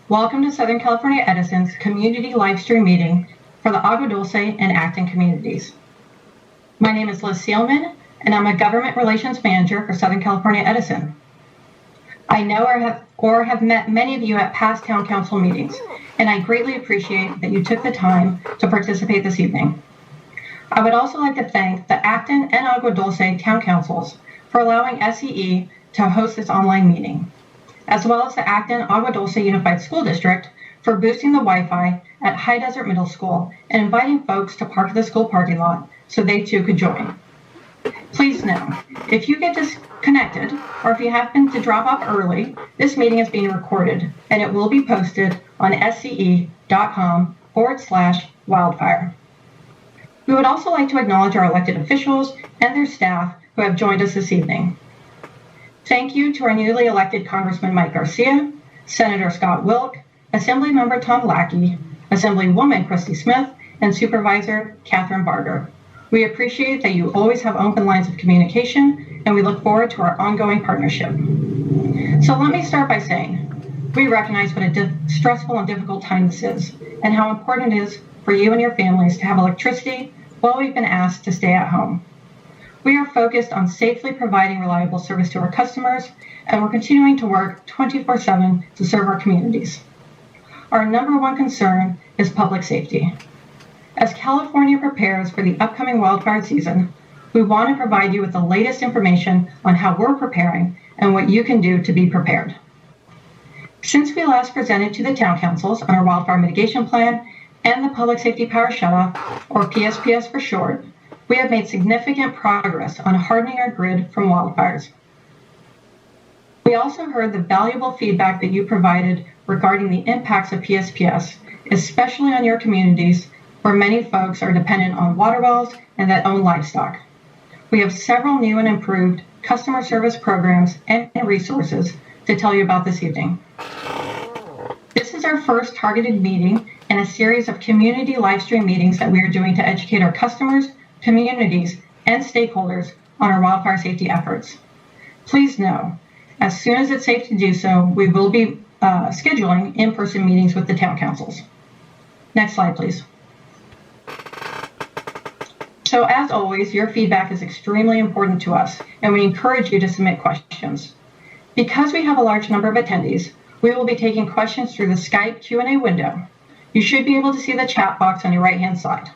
Welcome to Southern California Edison's community livestream meeting for the Agua Dulce and Acton communities. My name is Liz Seelman, and I'm a Government Relations Manager for Southern California Edison. I know or have met many of you at past Town Council meetings, and I greatly appreciate that you took the time to participate this evening. I would also like to thank the Acton and Agua Dulce Town Councils for allowing SCE to host this online meeting, as well as the Acton Agua Dulce Unified School District for boosting the Wi-Fi at High Desert Middle School and inviting folks to park at the school parking lot so they too could join. Please know, if you get disconnected or if you happen to drop off early, this meeting is being recorded and it will be posted on sce.com/wildfire. We would also like to acknowledge our elected officials and their staff who have joined us this evening. Thank you to our newly elected Congressman Mike Garcia, Senator Scott Wilk, Assemblymember Tom Lackey, Assemblywoman Christy Smith, and Supervisor Catherine Barger. We appreciate that you always have open lines of communication, and we look forward to our ongoing partnership. So let me start by saying, we recognize what a stressful and difficult time this is, and how important it is for you and your families to have electricity while we've been asked to stay at home. We are focused on safely providing reliable service to our customers, and we're continuing to work 24/7 to serve our communities. Our number one concern is public safety. As California prepares for the upcoming wildfire season, we want to provide you with the latest information on how we're preparing and what you can do to be prepared. Since we last presented to the town councils on our wildfire mitigation plan and the Public Safety Power Shutoff, or PSPS for short, we have made significant progress on hardening our grid from wildfires. We also heard the valuable feedback that you provided regarding the impacts of PSPS, especially on your communities where many folks are dependent on water wells and that own livestock. We have several new and improved customer service programs and resources to tell you about this evening. This is our first targeted meeting in a series of community livestream meetings that we are doing to educate our customers, communities, and stakeholders on our wildfire safety efforts. Please know, as soon as it's safe to do so, we will be scheduling in-person meetings with the town councils. Next slide, please. So as always, your feedback is extremely important to us, and we encourage you to submit questions. Because we have a large number of attendees, we will be taking questions through the Skype Q&A window. You should be able to see the chat box on your right-hand side.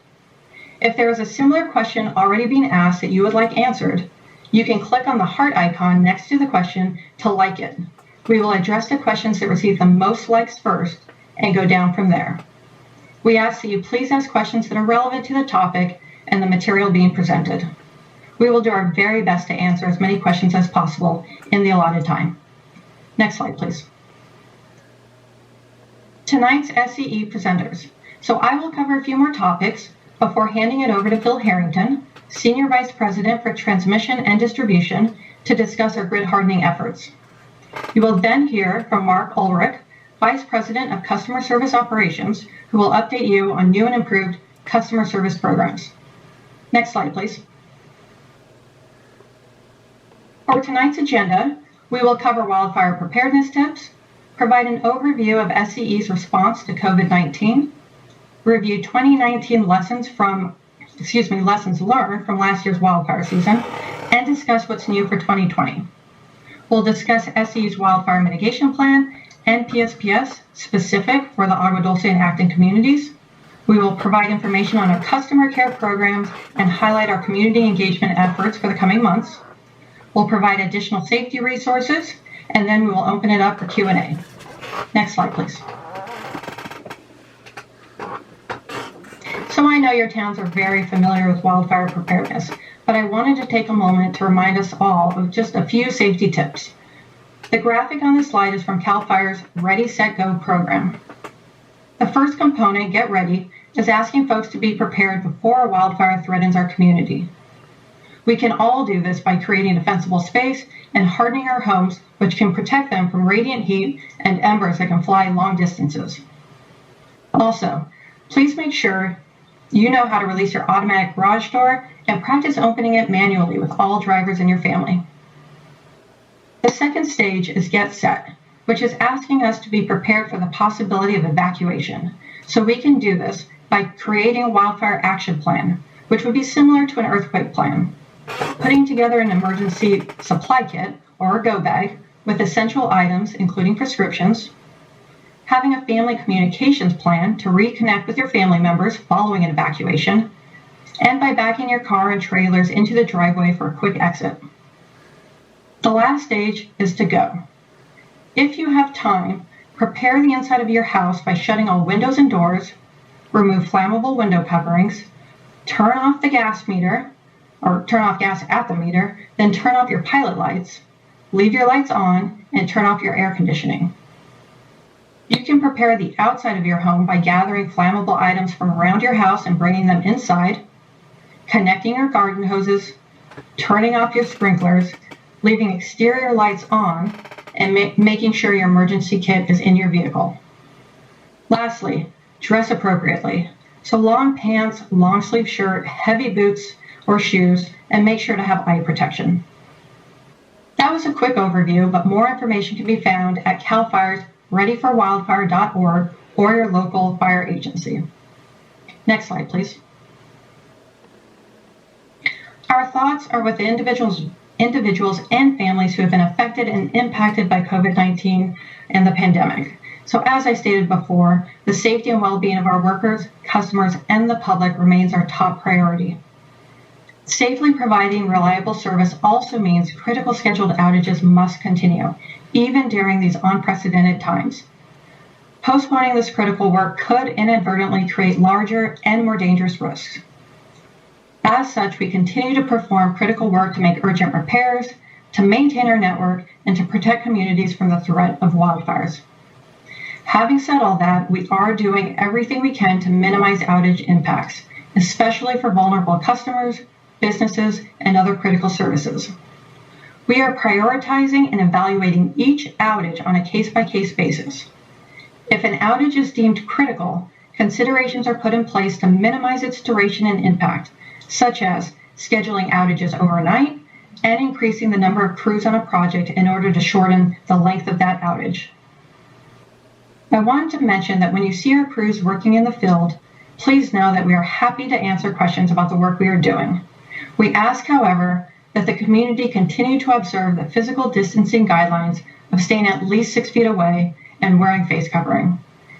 If there is a similar question already being asked that you would like answered, you can click on the heart icon next to the question to like it. We will address the questions that receive the most likes first and go down from there. We ask that you please ask questions that are relevant to the topic and the material being presented. We will do our very best to answer as many questions as possible in the allotted time. Next slide, please. Tonight's SCE presenters. So I will cover a few more topics before handing it over to Phil Harrington, Senior Vice President for Transmission and Distribution, to discuss our grid hardening efforts. You will then hear from Mark Ulrich, Vice President of Customer Service Operations, who will update you on new and improved customer service programs. Next slide, please. For tonight's agenda, we will cover wildfire preparedness tips, provide an overview of SCE's response to COVID-19, review 2019 lessons learned from last year's wildfire season, and discuss what's new for 2020. We'll discuss SCE's wildfire mitigation plan and PSPS specific for the Agua Dulce and Acton communities. We will provide information on our customer care programs and highlight our community engagement efforts for the coming months. We'll provide additional safety resources, and then we will open it up for Q&A. Next slide, please. So I know your towns are very familiar with wildfire preparedness, but I wanted to take a moment to remind us all of just a few safety tips. The graphic on this slide is from CAL FIRE's Ready, Set, Go program. The first component, Get Ready, is asking folks to be prepared before a wildfire threatens our community. We can all do this by creating a defensible space and hardening our homes, which can protect them from radiant heat and embers that can fly long distances. Also, please make sure you know how to release your automatic garage door and practice opening it manually with all drivers in your family. The second stage is Get Set, which is asking us to be prepared for the possibility of evacuation. So we can do this by creating a wildfire action plan, which would be similar to an earthquake plan. Putting together an emergency supply kit or a go bag with essential items, including prescriptions, having a family communications plan to reconnect with your family members following an evacuation, and by backing your car and trailers into the driveway for a quick exit. The last stage is to go. If you have time, prepare the inside of your house by shutting all windows and doors, remove flammable window coverings, turn off the gas meter, or turn off gas at the meter, then turn off your pilot lights, leave your lights on, and turn off your air conditioning. You can prepare the outside of your home by gathering flammable items from around your house and bringing them inside, connecting your garden hoses, turning off your sprinklers, leaving exterior lights on, and making sure your emergency kit is in your vehicle. Lastly, dress appropriately. So long pants, long sleeve shirt, heavy boots or shoes, and make sure to have eye protection. That was a quick overview, but more information can be found at CAL FIRE's readyforwildfire.org or your local fire agency. Next slide, please. Our thoughts are with the individuals and families who have been affected and impacted by COVID-19 and the pandemic. So as I stated before, the safety and well-being of our workers, customers, and the public remains our top priority. Safely providing reliable service also means critical scheduled outages must continue, even during these unprecedented times. Postponing this critical work could inadvertently create larger and more dangerous risks. As such, we continue to perform critical work to make urgent repairs, to maintain our network, and to protect communities from the threat of wildfires. Having said all that, we are doing everything we can to minimize outage impacts, especially for vulnerable customers, businesses, and other critical services. We are prioritizing and evaluating each outage on a case-by-case basis. If an outage is deemed critical, considerations are put in place to minimize its duration and impact, such as scheduling outages overnight and increasing the number of crews on a project in order to shorten the length of that outage. I wanted to mention that when you see our crews working in the field, please know that we are happy to answer questions about the work we are doing. We ask, however, that the community continue to observe the physical distancing guidelines of staying at least 6 feet away and wearing face covering.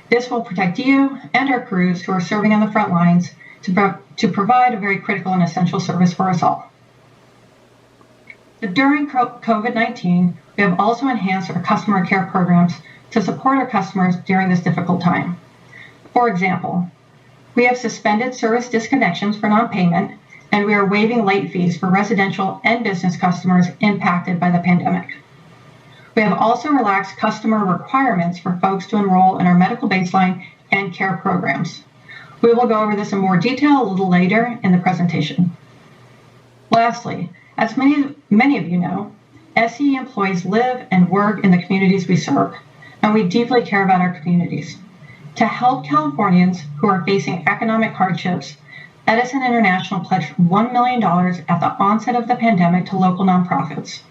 This will protect you and our crews who are serving on the front lines to provide a very critical and essential service for us all. During COVID-19, we have also enhanced our customer care programs to support our customers during this difficult time. For example, we have suspended service disconnections for non-payment, and we are waiving late fees for residential and business customers impacted by the pandemic. We have also relaxed customer requirements for folks to enroll in our medical baseline and care programs. We will go over this in more detail a little later in the presentation. Lastly, as many of you know, SCE employees live and work in the communities we serve, and we deeply care about our communities. To help Californians who are facing economic hardships, Edison International pledged $1 million at the onset of the pandemic to local nonprofits.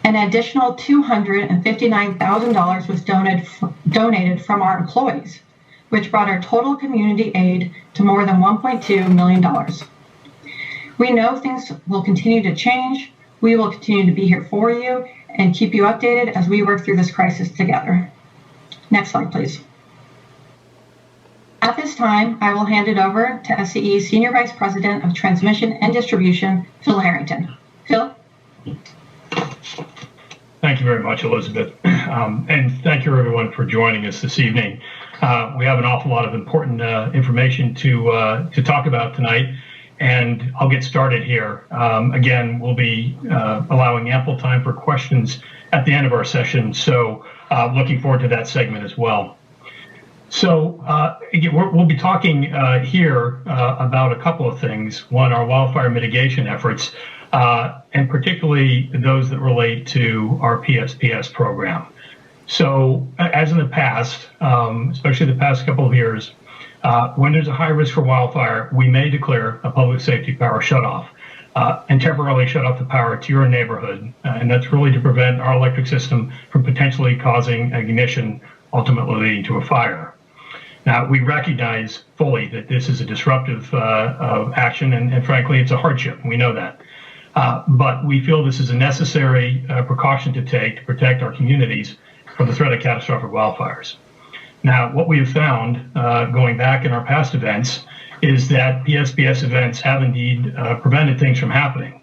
An additional $259,000 was donated from our employees, which brought our total community aid to more than $1.2 million. We know things will continue to change. We will continue to be here for you and keep you updated as we work through this crisis together. Next slide, please. At this time, I will hand it over to SCE's Senior Vice President of Transmission and Distribution, Phil Harrington. Phil? Thank you very much, Elizabeth. And thank you, everyone, for joining us this evening. We have an awful lot of important information to talk about tonight. and I'll get started here. Again, we'll be allowing ample time for questions at the end of our session, so looking forward to that segment as well. So again, we'll be talking here about a couple of things. One, our wildfire mitigation efforts, and particularly those that relate to our PSPS program. So as in the past, especially the past couple of years, when there's a high risk for wildfire, we may declare a public safety power shutoff and temporarily shut off the power to your neighborhood. And that's really to prevent our electric system from potentially causing ignition, ultimately leading to a fire. Now, we recognize fully that this is a disruptive action, and frankly, it's a hardship. We know that. But we feel this is a necessary precaution to take to protect our communities from the threat of catastrophic wildfires. Now, what we have found, going back in our past events, is that PSPS events have indeed prevented things from happening.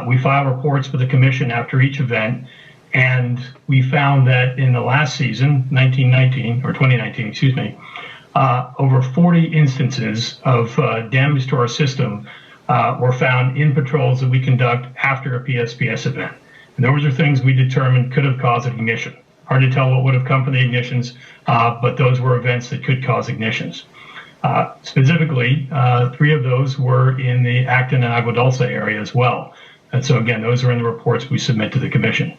We file reports for the Commission after each event, and we found that in the last season, 2019, excuse me, over 40 instances of damage to our system were found in patrols that we conduct after a PSPS event. And those are things we determined could have caused ignition. Hard to tell what would have come from the ignitions, but those were events that could cause ignitions. Specifically, 3 of those were in the Acton and Agua Dulce area as well. And so again, those are in the reports we submit to the Commission.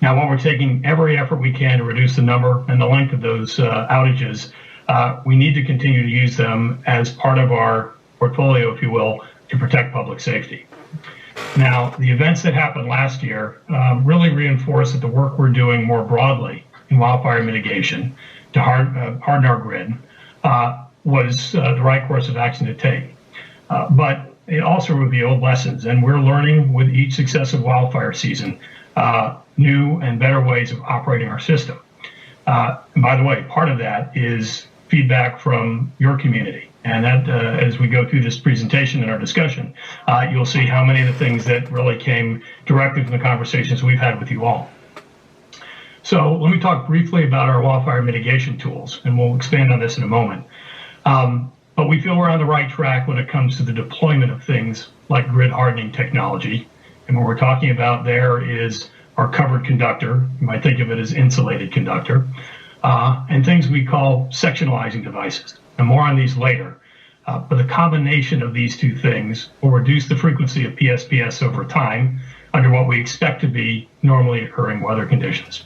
Now, while we're taking every effort we can to reduce the number and the length of those outages, we need to continue to use them as part of our portfolio, if you will, to protect public safety. Now, the events that happened last year really reinforce that the work we're doing more broadly in wildfire mitigation to harden our grid was the right course of action to take. But it also revealed lessons, and we're learning with each successive wildfire season new and better ways of operating our system. And by the way, part of that is feedback from your community. And that, as we go through this presentation and our discussion, you'll see how many of the things that really came directly from the conversations we've had with you all. So let me talk briefly about our wildfire mitigation tools, and we'll expand on this in a moment. But we feel we're on the right track when it comes to the deployment of things like grid hardening technology. And what we're talking about there is our covered conductor. You might think of it as insulated conductor, and things we call sectionalizing devices. And more on these later. But the combination of these two things will reduce the frequency of PSPS over time under what we expect to be normally occurring weather conditions.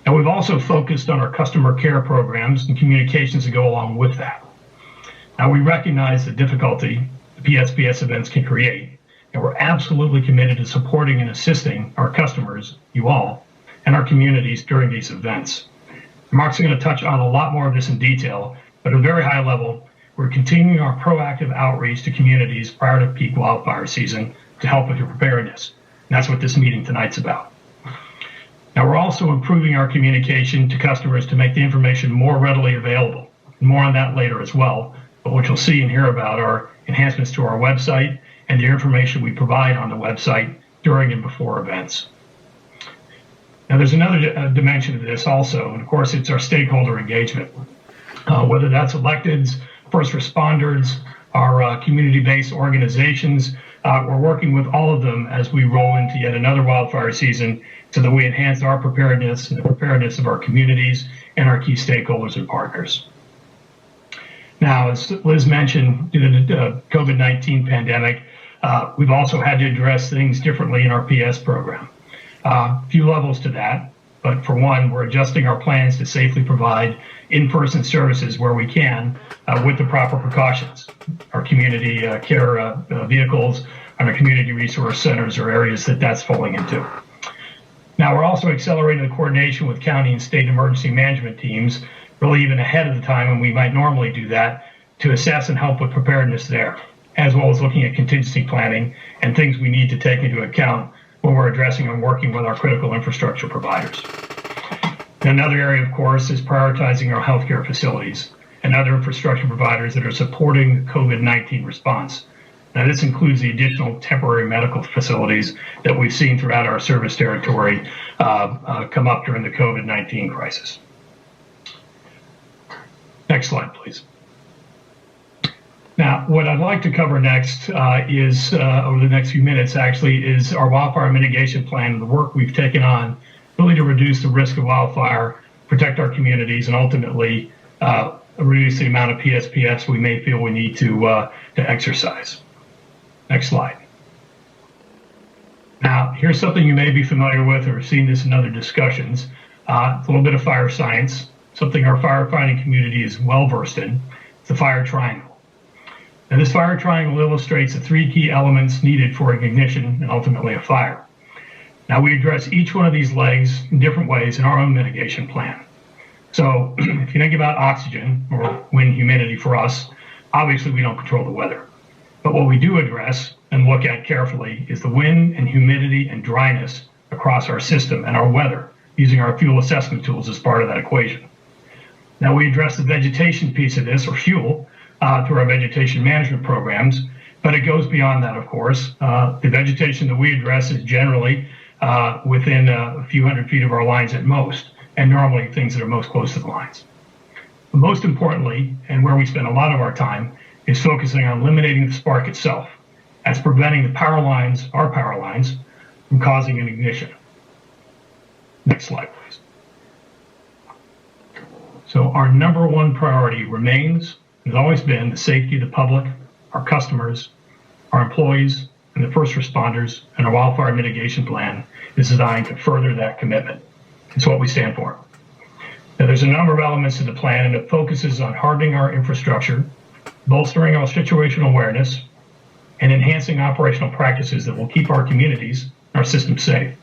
And we've also focused on our customer care programs and communications that go along with that. Now, we recognize the difficulty the PSPS events can create, and we're absolutely committed to supporting and assisting our customers, you all, and our communities during these events. Mark's going to touch on a lot more of this in detail, but at a very high level, we're continuing our proactive outreach to communities prior to peak wildfire season to help with your preparedness. And that's what this meeting tonight's about. Now, we're also improving our communication to customers to make the information more readily available. More on that later as well. But what you'll see and hear about are enhancements to our website and the information we provide on the website during and before events. Now, there's another dimension of this also, and of course, it's our stakeholder engagement. Whether that's electeds, first responders, our community-based organizations, we're working with all of them as we roll into yet another wildfire season so that we enhance our preparedness and the preparedness of our communities and our key stakeholders and partners. Now, as Liz mentioned, due to the COVID-19 pandemic, we've also had to address things differently in our PS program. A few levels to that, but for one, we're adjusting our plans to safely provide in-person services where we can with the proper precautions. Our community care vehicles and our community resource centers are areas that that's falling into. Now, we're also accelerating the coordination with county and state emergency management teams, really even ahead of the time when we might normally do that, to assess and help with preparedness there, as well as looking at contingency planning and things we need to take into account when we're addressing and working with our critical infrastructure providers. Another area, of course, is prioritizing our healthcare facilities and other infrastructure providers that are supporting the COVID-19 response. Now, this includes the additional temporary medical facilities that we've seen throughout our service territory come up during the COVID-19 crisis. Next slide, please. Now, what I'd like to cover next is, over the next few minutes actually, is our wildfire mitigation plan, the work we've taken on really to reduce the risk of wildfire, protect our communities, and ultimately reduce the amount of PSPS we may feel we need to exercise. Next slide. Now, here's something you may be familiar with or seen this in other discussions. It's a little bit of fire science, something our firefighting community is well versed in. It's the fire triangle. Now, this fire triangle illustrates the three key elements needed for ignition and ultimately a fire. Now, we address each one of these legs in different ways in our own mitigation plan. So if you think about oxygen or wind humidity for us, obviously we don't control the weather. But what we do address and look at carefully is the wind and humidity and dryness across our system and our weather using our fuel assessment tools as part of that equation. Now, we address the vegetation piece of this, or fuel, through our vegetation management programs, but it goes beyond that, of course. The vegetation that we address is generally within a few hundred feet of our lines at most, and normally things that are most close to the lines. But most importantly, and where we spend a lot of our time, is focusing on eliminating the spark itself. That's preventing the power lines, our power lines, from causing an ignition. Next slide, please. So our number one priority remains, has always been, the safety of the public, our customers, our employees, and the first responders, and our wildfire mitigation plan is designed to further that commitment. It's what we stand for. Now, there's a number of elements to the plan, and it focuses on hardening our infrastructure, bolstering our situational awareness, and enhancing operational practices that will keep our communities, our system safe.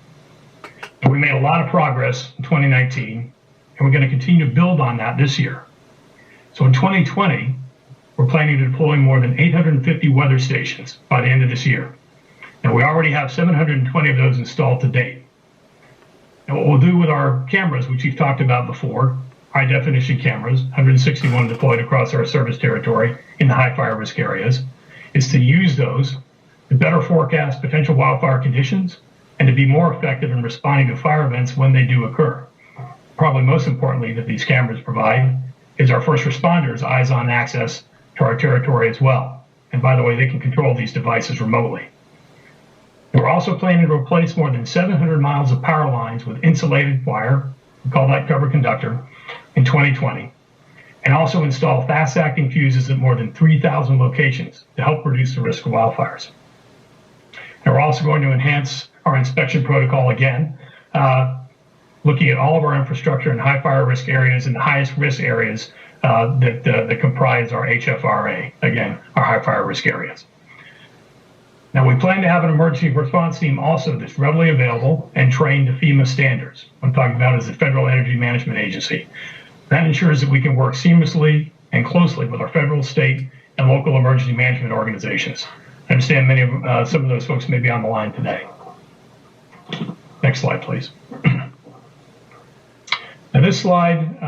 And we made a lot of progress in 2019, and we're going to continue to build on that this year. So in 2020, we're planning to deploy more than 850 weather stations by the end of this year. And we already have 720 of those installed to date. And what we'll do with our cameras, which we've talked about before, high definition cameras, 161 deployed across our service territory in the high fire risk areas, is to use those to better forecast potential wildfire conditions and to be more effective in responding to fire events when they do occur. Probably most importantly that these cameras provide is our first responders' eyes-on access to our territory as well. And by the way, they can control these devices remotely. And we're also planning to replace more than 700 miles of power lines with insulated wire, we call that covered conductor, in 2020, and also install fast-acting fuses at more than 3,000 locations to help reduce the risk of wildfires. And we're also going to enhance our inspection protocol again, looking at all of our infrastructure in high fire risk areas and the highest risk areas that comprise our HFRA, again, our high fire risk areas. Now, we plan to have an emergency response team also that's readily available and trained to FEMA standards. What I'm talking about is the Federal Energy Management Agency. That ensures that we can work seamlessly and closely with our federal, state, and local emergency management organizations. I understand many of some of those folks may be on the line today. Next slide, please. Now this slide,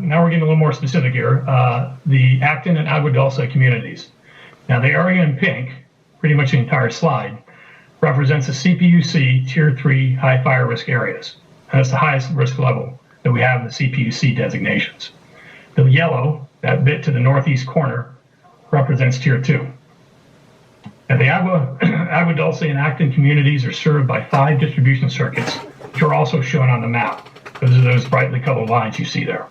now we're getting a little more specific here, the Acton and Agua Dulce communities. Now the area in pink, pretty much the entire slide, represents the CPUC Tier 3 high fire risk areas. And that's the highest risk level that we have in the CPUC designations. The yellow, that bit to the northeast corner, represents Tier 2. Now the Agua Dulce and Acton communities are served by 5 distribution circuits, which are also shown on the map. Those are those brightly colored lines you see there.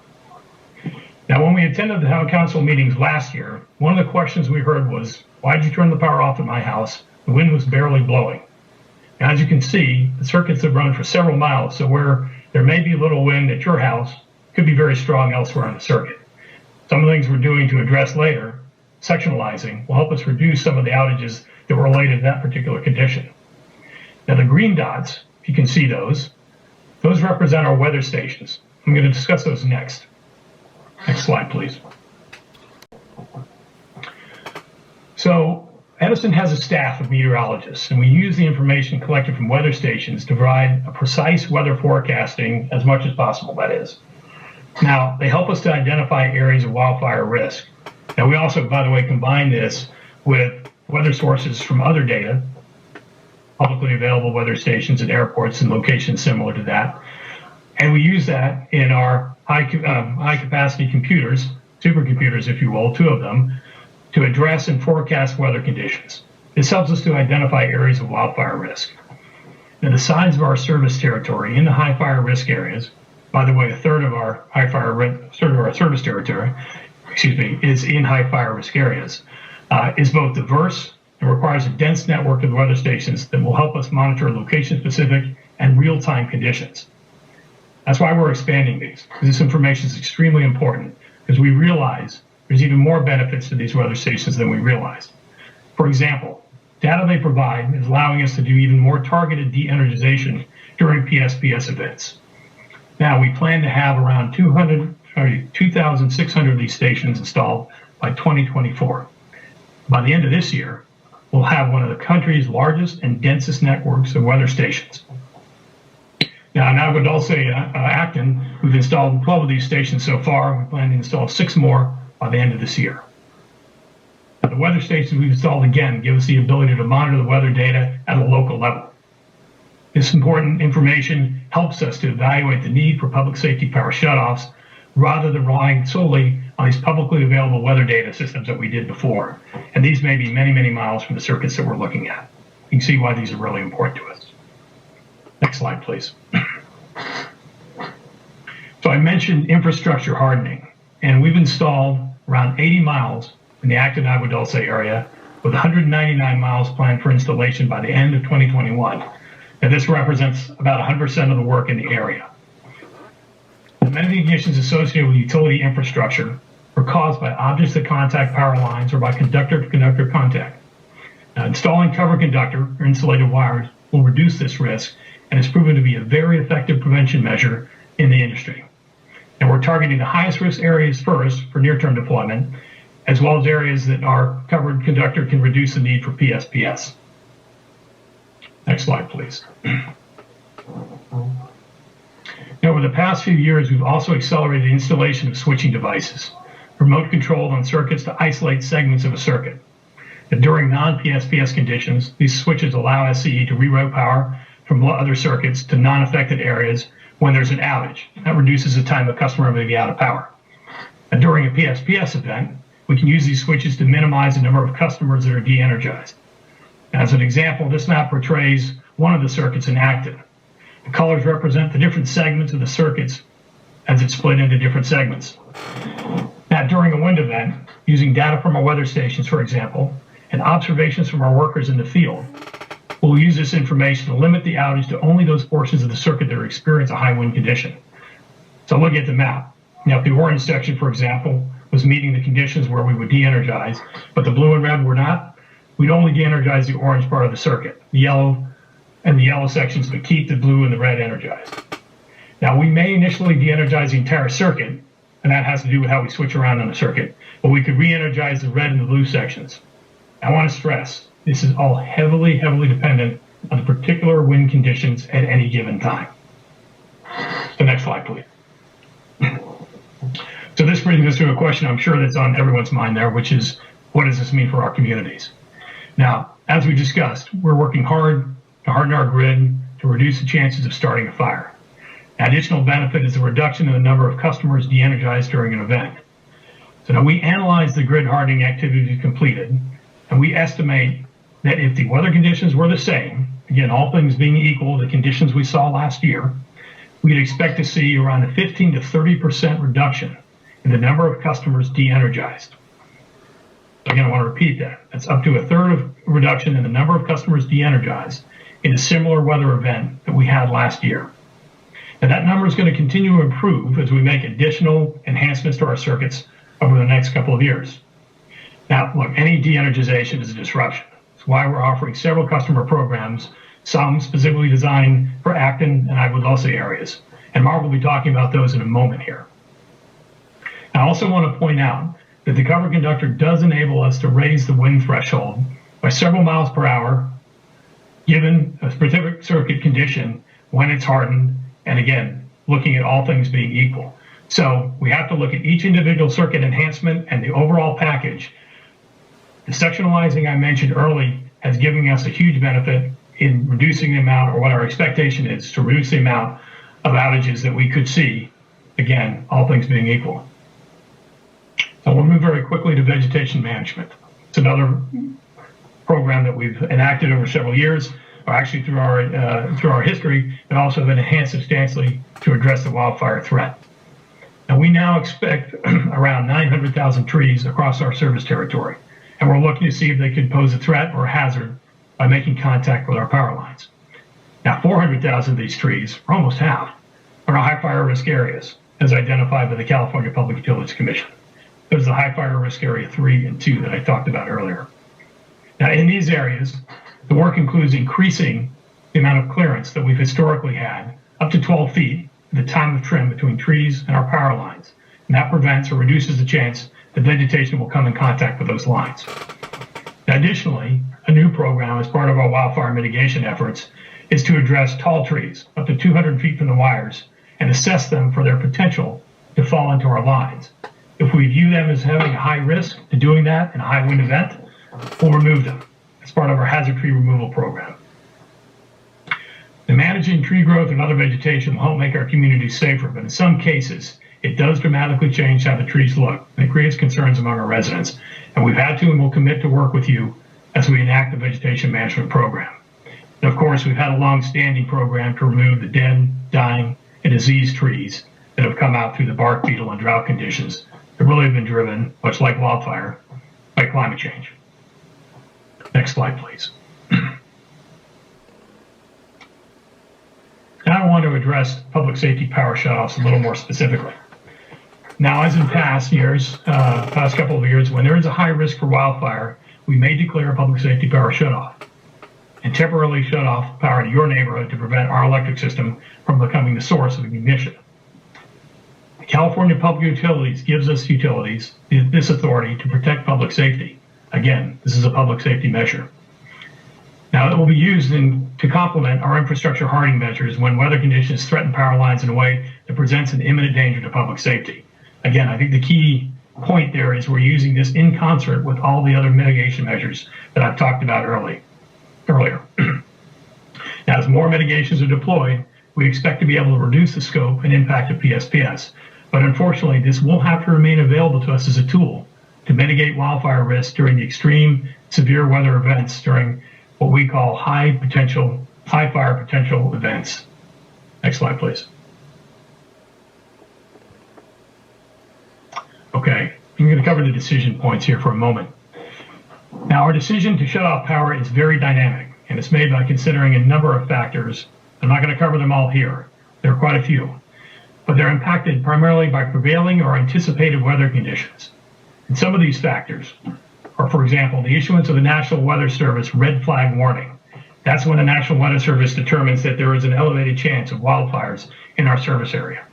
Now, when we attended the town council meetings last year, one of the questions we heard was, why did you turn the power off at my house? The wind was barely blowing. Now, as you can see, the circuits have run for several miles, so where there may be little wind at your house, could be very strong elsewhere on the circuit. Some of the things we're doing to address later, sectionalizing, will help us reduce some of the outages that were related to that particular condition. Now, the green dots, if you can see those represent our weather stations. I'm going to discuss those next. Next slide, please. So Edison has a staff of meteorologists, and we use the information collected from weather stations to provide a precise weather forecasting as much as possible, that is. Now, they help us to identify areas of wildfire risk. Now, we also, by the way, combine this with weather sources from other data, publicly available weather stations at airports and locations similar to that. And we use that in our high capacity computers, supercomputers, if you will, 2 of them, to address and forecast weather conditions. This helps us to identify areas of wildfire risk. Now, the size of our service territory in the high fire risk areas, by the way, a third of our service territory, is in high fire risk areas, is both diverse and requires a dense network of weather stations that will help us monitor location-specific and real-time conditions. That's why we're expanding these, because this information is extremely important, because we realize there's even more benefits to these weather stations than we realized. For example, data they provide is allowing us to do even more targeted de-energization during PSPS events. Now, we plan to have around 2,600 of these stations installed by 2024. By the end of this year, we'll have one of the country's largest and densest networks of weather stations. Now, in Agua Dulce, Acton, we've installed 12 of these stations so far. We plan to install 6 more by the end of this year. Now, the weather stations we've installed, again, give us the ability to monitor the weather data at a local level. This important information helps us to evaluate the need for public safety power shutoffs rather than relying solely on these publicly available weather data systems that we did before. And these may be many, many miles from the circuits that we're looking at. You can see why these are really important to us. Next slide, please. So I mentioned infrastructure hardening, and we've installed around 80 miles in the Acton Agua Dulce area, with 199 miles planned for installation by the end of 2021. And this represents about 100% of the work in the area. The many conditions associated with utility infrastructure are caused by objects that contact power lines or by conductor-to-conductor contact. Now, installing covered conductor or insulated wires will reduce this risk and has proven to be a very effective prevention measure in the industry. And we're targeting the highest risk areas first for near-term deployment, as well as areas that our covered conductor can reduce the need for PSPS. Next slide, please. Now, over the past few years, we've also accelerated the installation of switching devices, remote controlled on circuits to isolate segments of a circuit. And during non-PSPS conditions, these switches allow SCE to reroute power from other circuits to non-affected areas when there's an outage. That reduces the time a customer may be out of power. And during a PSPS event, we can use these switches to minimize the number of customers that are de-energized. As an example, this map portrays one of the circuits in Acton. The colors represent the different segments of the circuits as it's split into different segments. Now, during a wind event, using data from our weather stations, for example, and observations from our workers in the field, we'll use this information to limit the outage to only those portions of the circuit that experience a high wind condition. So looking at the map, now if the orange section, for example, was meeting the conditions where we would de-energize, but the blue and red were not, we'd only de-energize the orange part of the circuit. The yellow sections would keep the blue and the red energized. Now, we may initially de-energize the entire circuit, and that has to do with how we switch around on the circuit, but we could re-energize the red and the blue sections. I want to stress, this is all heavily, heavily dependent on the particular wind conditions at any given time. The next slide, please. So this brings us to a question I'm sure that's on everyone's mind there, which is, what does this mean for our communities? Now, as we discussed, we're working hard to harden our grid to reduce the chances of starting a fire. An additional benefit is the reduction in the number of customers de-energized during an event. So now we analyze the grid hardening activities completed, and we estimate that if the weather conditions were the same, again, all things being equal, the conditions we saw last year, we'd expect to see around a 15 to 30% reduction in the number of customers de-energized. Again, I want to repeat that. That's up to a third of reduction in the number of customers de-energized in a similar weather event that we had last year. And that number is going to continue to improve as we make additional enhancements to our circuits over the next couple of years. Now, look, any de-energization is a disruption. That's why we're offering several customer programs, some specifically designed for Acton and Agua Dulce areas. And Mark will be talking about those in a moment here. I also want to point out that the covered conductor does enable us to raise the wind threshold by several miles per hour, given a specific circuit condition when it's hardened, and again, looking at all things being equal. So we have to look at each individual circuit enhancement and the overall package. The sectionalizing I mentioned early has given us a huge benefit in reducing the amount, or what our expectation is, to reduce the amount of outages that we could see, again, all things being equal. So we'll move very quickly to vegetation management. It's another program that we've enacted over several years, or actually through our history, and also been enhanced substantially to address the wildfire threat. Now we now expect around 900,000 trees across our service territory, and we're looking to see if they could pose a threat or a hazard by making contact with our power lines. Now 400,000 of these trees, or almost half, are high fire risk areas, as identified by the California Public Utilities Commission. There's the high fire risk area 3 and 2 that I talked about earlier. Now in these areas, the work includes increasing the amount of clearance that we've historically had up to 12 feet at the time of trim between trees and our power lines. And that prevents or reduces the chance that vegetation will come in contact with those lines. Now, additionally, a new program as part of our wildfire mitigation efforts is to address tall trees up to 200 feet from the wires and assess them for their potential to fall into our lines. If we view them as having a high risk to doing that in a high wind event, we'll remove them as part of our hazard tree removal program. And managing tree growth and other vegetation will help make our communities safer, but in some cases, it does dramatically change how the trees look, and it creates concerns among our residents. And we've had to and will commit to work with you as we enact the vegetation management program. And of course, we've had a long-standing program to remove the dead, dying, and diseased trees that have come out through the bark beetle and drought conditions that really have been driven, much like wildfire, by climate change. Next slide, please. Now I want to address public safety power shutoffs a little more specifically. Now, as in past couple of years, when there is a high risk for wildfire, we may declare a public safety power shutoff and temporarily shut off power to your neighborhood to prevent our electric system from becoming the source of ignition. The California Public Utilities gives us utilities this authority to protect public safety. Again, this is a public safety measure. Now, it will be used to complement our infrastructure hardening measures when weather conditions threaten power lines in a way that presents an imminent danger to public safety. Again, I think the key point there is we're using this in concert with all the other mitigation measures that I've talked about earlier. Now, as more mitigations are deployed, we expect to be able to reduce the scope and impact of PSPS. But unfortunately, this will have to remain available to us as a tool to mitigate wildfire risk during the extreme severe weather events during what we call high fire potential events. Next slide, please. Okay, I'm going to cover the decision points here for a moment. Now, our decision to shut off power is very dynamic, and it's made by considering a number of factors. I'm not going to cover them all here. There are quite a few, but they're impacted primarily by prevailing or anticipated weather conditions. And some of these factors are, for example, the issuance of the National Weather Service red flag warning. That's when the National Weather Service determines that there is an elevated chance of wildfires in our service area.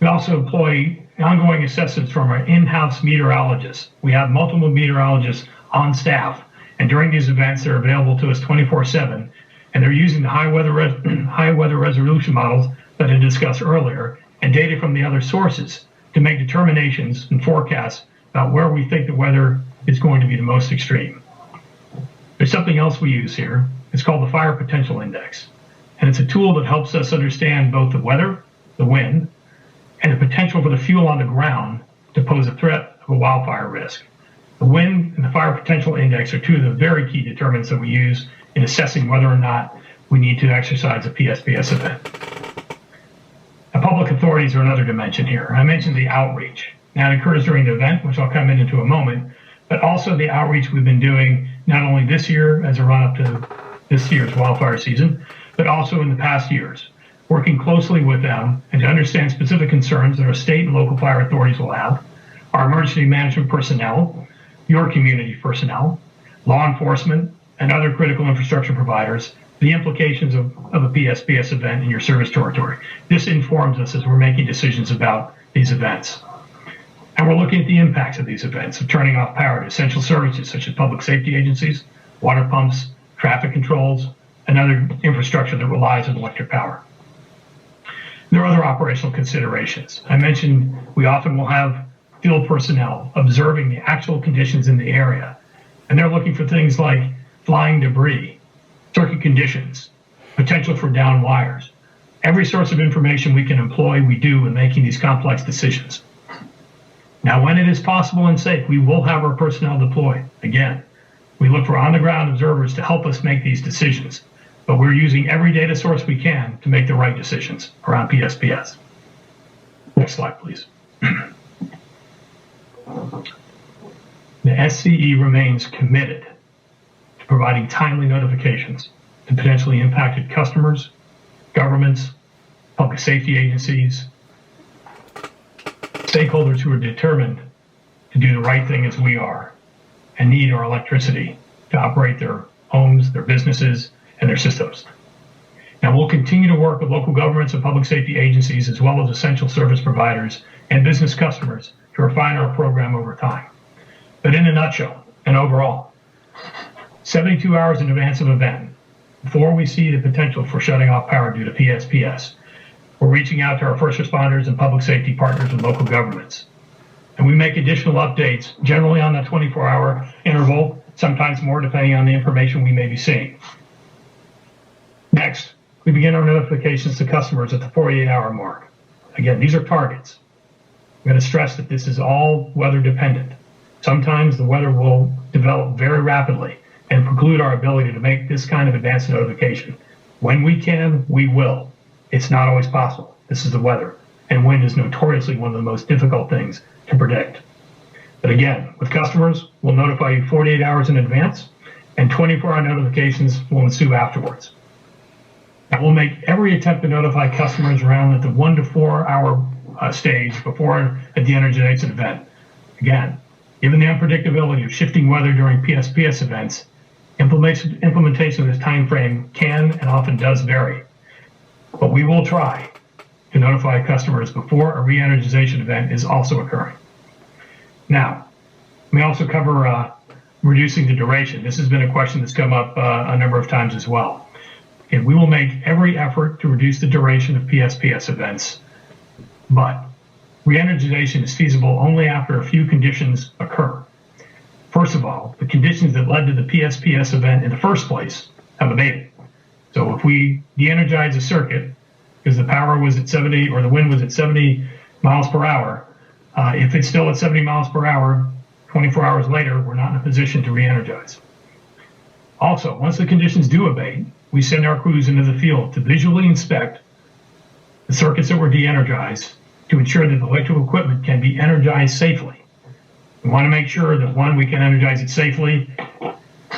We also employ ongoing assessments from our in-house meteorologists. We have multiple meteorologists on staff, and during these events, they're available to us 24/7, and they're using the high weather resolution models that I discussed earlier and data from the other sources to make determinations and forecasts about where we think the weather is going to be the most extreme. There's something else we use here. It's called the Fire Potential Index, and it's a tool that helps us understand both the weather, the wind, and the potential for the fuel on the ground to pose a threat of a wildfire risk. The wind and the Fire Potential Index are two of the very key determinants that we use in assessing whether or not we need to exercise a PSPS event. Now, public authorities are another dimension here. I mentioned the outreach. Now, it occurs during the event, which I'll come into a moment, but also the outreach we've been doing not only this year as a run-up to this year's wildfire season, but also in the past years, working closely with them and to understand specific concerns that our state and local fire authorities will have, our emergency management personnel, your community personnel, law enforcement, and other critical infrastructure providers, the implications of a PSPS event in your service territory. This informs us as we're making decisions about these events. And we're looking at the impacts of these events of turning off power to essential services such as public safety agencies, water pumps, traffic controls, and other infrastructure that relies on electric power. There are other operational considerations. I mentioned we often will have field personnel observing the actual conditions in the area, and they're looking for things like flying debris, circuit conditions, potential for down wires. Every source of information we can employ, we do in making these complex decisions. Now, when it is possible and safe, we will have our personnel deployed. Again, we look for on-the-ground observers to help us make these decisions, but we're using every data source we can to make the right decisions around PSPS. Next slide, please. The SCE remains committed to providing timely notifications to potentially impacted customers, governments, public safety agencies, stakeholders who are determined to do the right thing as we are and need our electricity to operate their homes, their businesses, and their systems. Now, we'll continue to work with local governments and public safety agencies, as well as essential service providers and business customers to refine our program over time. But in a nutshell and overall, 72 hours in advance of event, before we see the potential for shutting off power due to PSPS, we're reaching out to our first responders and public safety partners and local governments. And we make additional updates, generally on that 24-hour interval, sometimes more depending on the information we may be seeing. Next, we begin our notifications to customers at the 48-hour mark. Again, these are targets. I'm going to stress that this is all weather dependent. Sometimes the weather will develop very rapidly and preclude our ability to make this kind of advance notification. When we can, we will. It's not always possible. This is the weather, and wind is notoriously one of the most difficult things to predict. But again, with customers, we'll notify you 48 hours in advance, and 24-hour notifications will ensue afterwards. Now, we'll make every attempt to notify customers around at the 1 to 4 hour stage before a de-energization event. Again, given the unpredictability of shifting weather during PSPS events, implementation of this time frame can and often does vary. But we will try to notify customers before a re-energization event is also occurring. Now, we also cover reducing the duration. This has been a question that's come up a number of times as well. And we will make every effort to reduce the duration of PSPS events, but re-energization is feasible only after a few conditions occur. First of all, the conditions that led to the PSPS event in the first place have abated. So if we de-energize a circuit because the power was at 70 or the wind was at 70 miles per hour, if it's still at 70 miles per hour, 24 hours later, we're not in a position to re-energize. Also, once the conditions do abate, we send our crews into the field to visually inspect the circuits that were de-energized to ensure that the electrical equipment can be energized safely. We want to make sure that, one, we can energize it safely.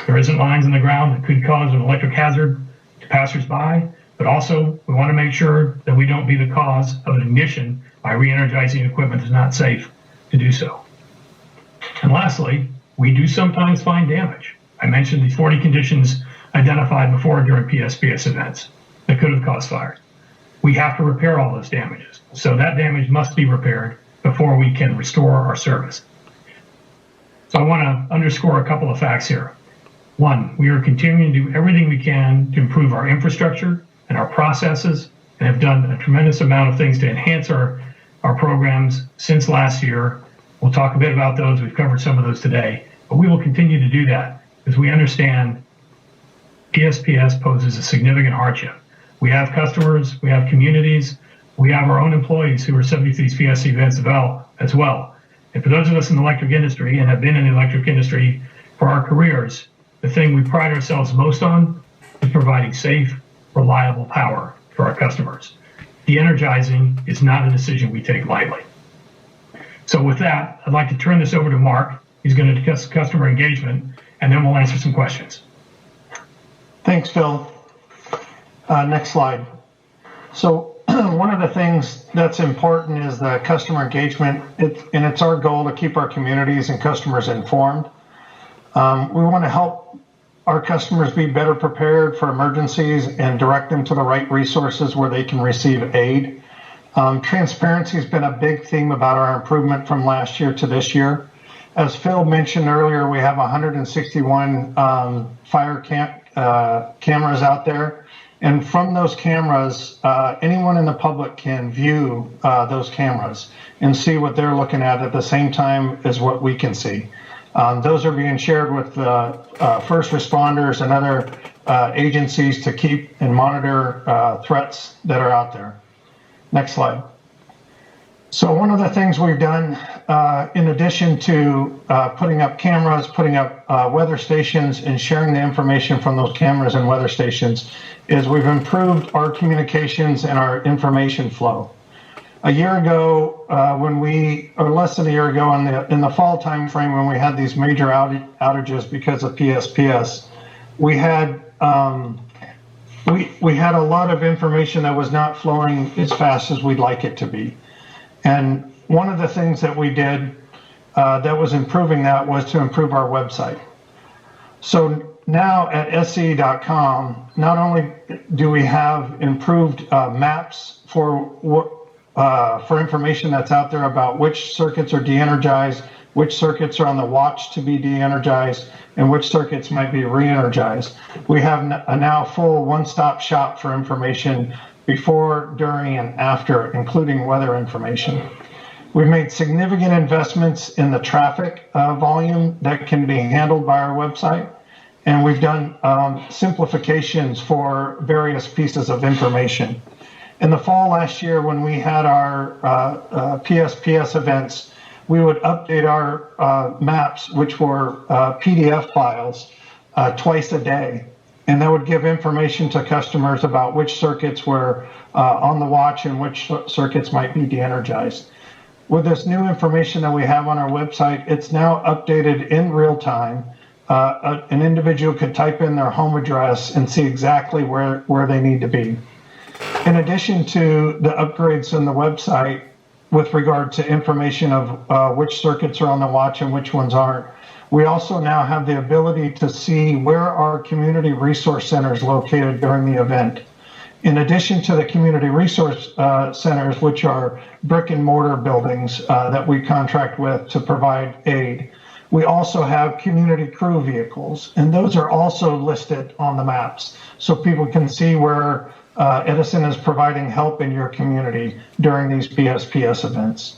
There isn't lines in the ground that could cause an electric hazard to passersby, but also we want to make sure that we don't be the cause of an ignition by re-energizing equipment that's not safe to do so. And lastly, we do sometimes find damage. I mentioned the 40 conditions identified before during PSPS events that could have caused fires. We have to repair all those damages. So that damage must be repaired before we can restore our service. So I want to underscore a couple of facts here. One, we are continuing to do everything we can to improve our infrastructure and our processes, and have done a tremendous amount of things to enhance our programs since last year. We'll talk a bit about those. We've covered some of those today, but we will continue to do that because we understand PSPS poses a significant hardship. We have customers, we have communities, we have our own employees who are subject to these PSPS events as well. And for those of us in the electric industry and have been in the electric industry for our careers, the thing we pride ourselves most on is providing safe, reliable power for our customers. De-energizing is not a decision we take lightly. So with that, I'd like to turn this over to Mark. He's going to discuss customer engagement, and then we'll answer some questions. Thanks, Phil. Next slide. So one of the things that's important is the customer engagement, and it's our goal to keep our communities and customers informed. We want to help our customers be better prepared for emergencies and direct them to the right resources where they can receive aid. Transparency has been a big theme about our improvement from last year to this year. As Phil mentioned earlier, we have 161 fire cameras out there. And from those cameras, anyone in the public can view those cameras and see what they're looking at the same time as what we can see. Those are being shared with first responders and other agencies to keep and monitor threats that are out there. Next slide. So one of the things we've done, in addition to putting up cameras, putting up weather stations, and sharing the information from those cameras and weather stations, is we've improved our communications and our information flow. A year ago, or less than a year ago, in the fall timeframe, when we had these major outages because of PSPS, we had we had a lot of information that was not flowing as fast as we'd like it to be. And one of the things that we did that was improving that was to improve our website. So now at sce.com, not only do we have improved maps for information that's out there about which circuits are de-energized, which circuits are on the watch to be de-energized, and which circuits might be re-energized. We have a now full one-stop shop for information before, during, and after, including weather information. We've made significant investments in the traffic volume that can be handled by our website, and we've done simplifications for various pieces of information. In the fall last year, when we had our PSPS events, we would update our maps, which were PDF files, twice a day. And that would give information to customers about which circuits were on the watch and which circuits might be de-energized. With this new information that we have on our website, it's now updated in real time. An individual could type in their home address and see exactly where they need to be. In addition to the upgrades in the website with regard to information of which circuits are on the watch and which ones aren't, we also now have the ability to see where our community resource centers located during the event. In addition to the community resource centers, which are brick and mortar buildings that we contract with to provide aid, we also have community crew vehicles, and those are also listed on the maps so people can see where Edison is providing help in your community during these PSPS events.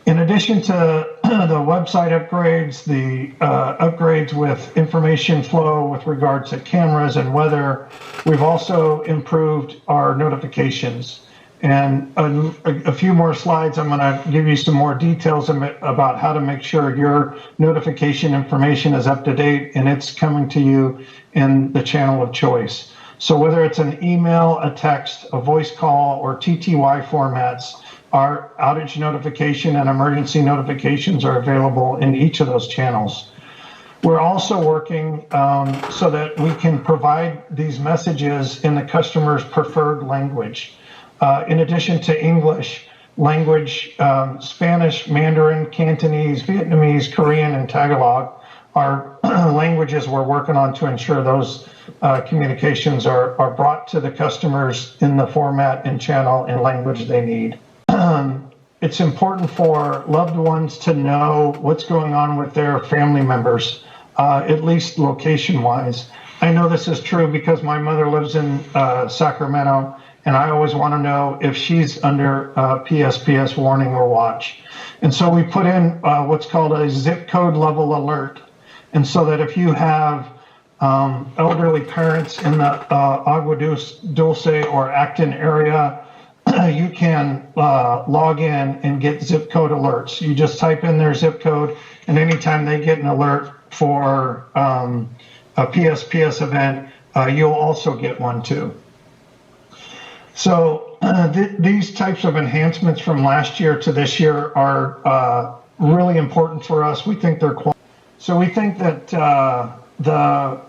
In addition to the website upgrades, the upgrades with information flow with regard to cameras and weather, we've also improved our notifications. And a few more slides, I'm going to give you some more details about how to make sure your notification information is up to date and it's coming to you in the channel of choice. So whether it's an email, a text, a voice call, or TTY formats, our outage notification and emergency notifications are available in each of those channels. We're also working so that we can provide these messages in the customer's preferred language. In addition to English language, Spanish, Mandarin, Cantonese, Vietnamese, Korean, and Tagalog are languages we're working on to ensure those communications are brought to the customers in the format and channel and language they need. It's important for loved ones to know what's going on with their family members, at least location-wise. I know this is true because my mother lives in Sacramento, and I always want to know if she's under PSPS warning or watch. And so we put in what's called a zip code level alert. And so that if you have elderly parents in the Agua Dulce or Acton area, you can log in and get zip code alerts. You just type in their zip code, and anytime they get an alert for a PSPS event, you'll also get one too. So these types of enhancements from last year to this year are really important for us. We think they're quality. So we think that the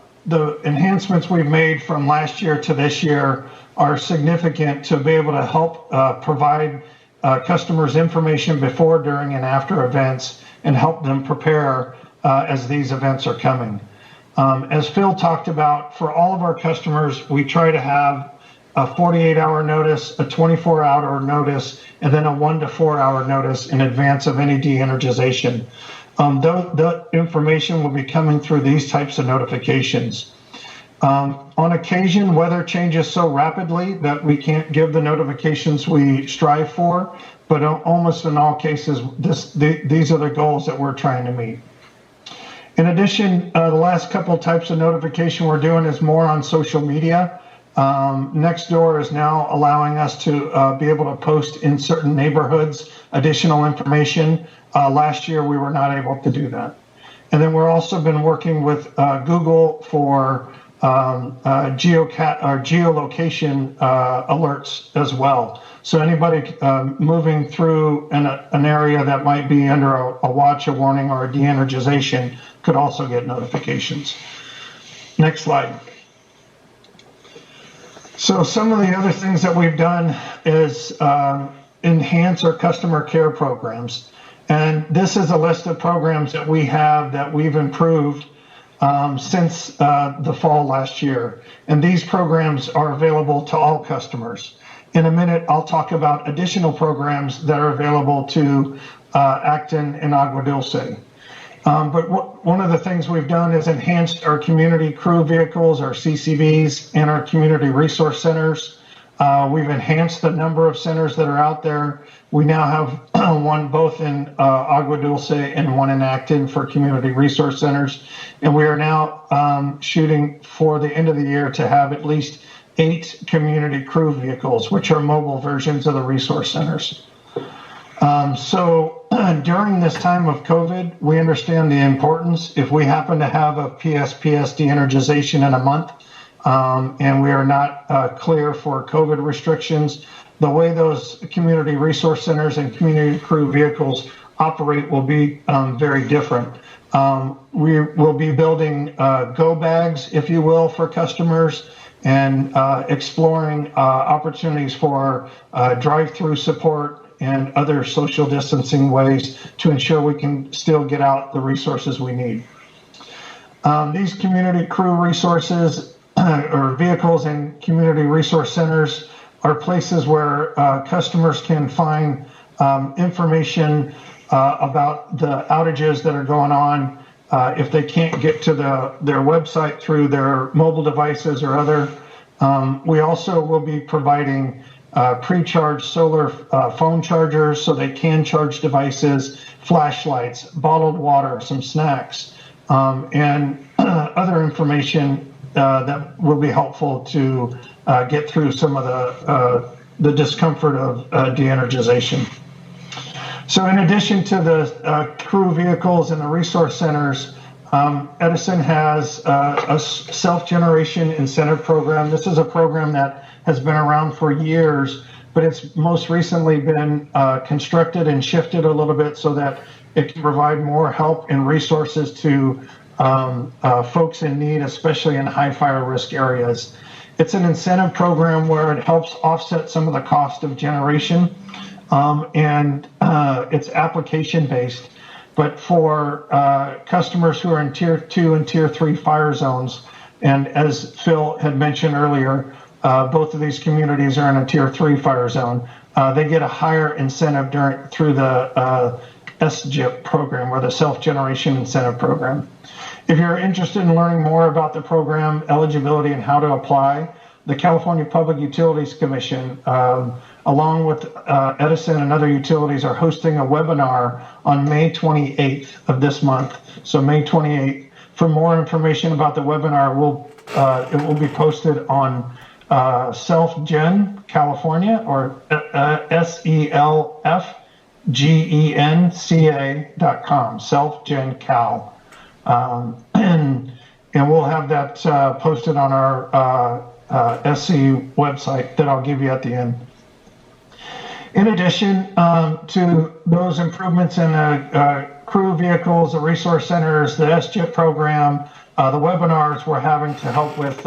enhancements we've made from last year to this year are significant to be able to help provide customers information before, during, and after events and help them prepare as these events are coming. As Phil talked about, for all of our customers, we try to have a 48-hour notice, a 24-hour notice, and then a 1 to 4 hour notice in advance of any de-energization. The information will be coming through these types of notifications. On occasion, weather changes so rapidly that we can't give the notifications we strive for, but almost in all cases, these are the goals that we're trying to meet. In addition, the last couple types of notification we're doing is more on social media. Nextdoor is now allowing us to be able to post in certain neighborhoods additional information. Last year, we were not able to do that. And then we're also been working with Google for geolocation alerts as well. So anybody moving through an area that might be under a watch, a warning, or a de-energization could also get notifications. Next slide. So some of the other things that we've done is enhance our customer care programs. And this is a list of programs that we have that we've improved since the fall last year. And these programs are available to all customers. In a minute, I'll talk about additional programs that are available to Acton and Agua Dulce. But one of the things we've done is enhanced our community crew vehicles, our CCVs, and our community resource centers. We've enhanced the number of centers that are out there. We now have one both in Agua Dulce and one in Acton for community resource centers. And we are now shooting for the end of the year to have at least 8 community crew vehicles, which are mobile versions of the resource centers. So during this time of COVID, we understand the importance. If we happen to have a PSPS de-energization in a month, and we are not clear for COVID restrictions, the way those community resource centers and community crew vehicles operate will be very different. We will be building go bags, if you will, for customers, and exploring opportunities for drive-through support and other social distancing ways to ensure we can still get out the resources we need. These community crew resources or vehicles and community resource centers are places where customers can find information about the outages that are going on if they can't get to their website through their mobile devices or other. We also will be providing pre-charged solar phone chargers so they can charge devices, flashlights, bottled water, some snacks, and other information that will be helpful to get through some of the discomfort of de-energization. So in addition to the crew vehicles and the resource centers, Edison has a self-generation incentive program. This is a program that has been around for years, but it's most recently been constructed and shifted a little bit so that it can provide more help and resources to folks in need, especially in high fire risk areas. It's an incentive program where it helps offset some of the cost of generation, and it's application based. But for customers who are in Tier 2 and Tier 3 fire zones, and as Phil had mentioned earlier, both of these communities are in a Tier 3 fire zone. They get a higher incentive through the SGIP program, or the Self-Generation Incentive Program. If you're interested in learning more about the program, eligibility, and how to apply, the California Public Utilities Commission, along with Edison and other utilities, are hosting a webinar on May 28th of this month. So May 28th. For more information about the webinar, it will be posted on Self-Gen California, or selfgenca.com, selfgencal. And we'll have that posted on our SC website that I'll give you at the end. In addition to those improvements in crew vehicles, the resource centers, the SGIP program, the webinars we're having to help with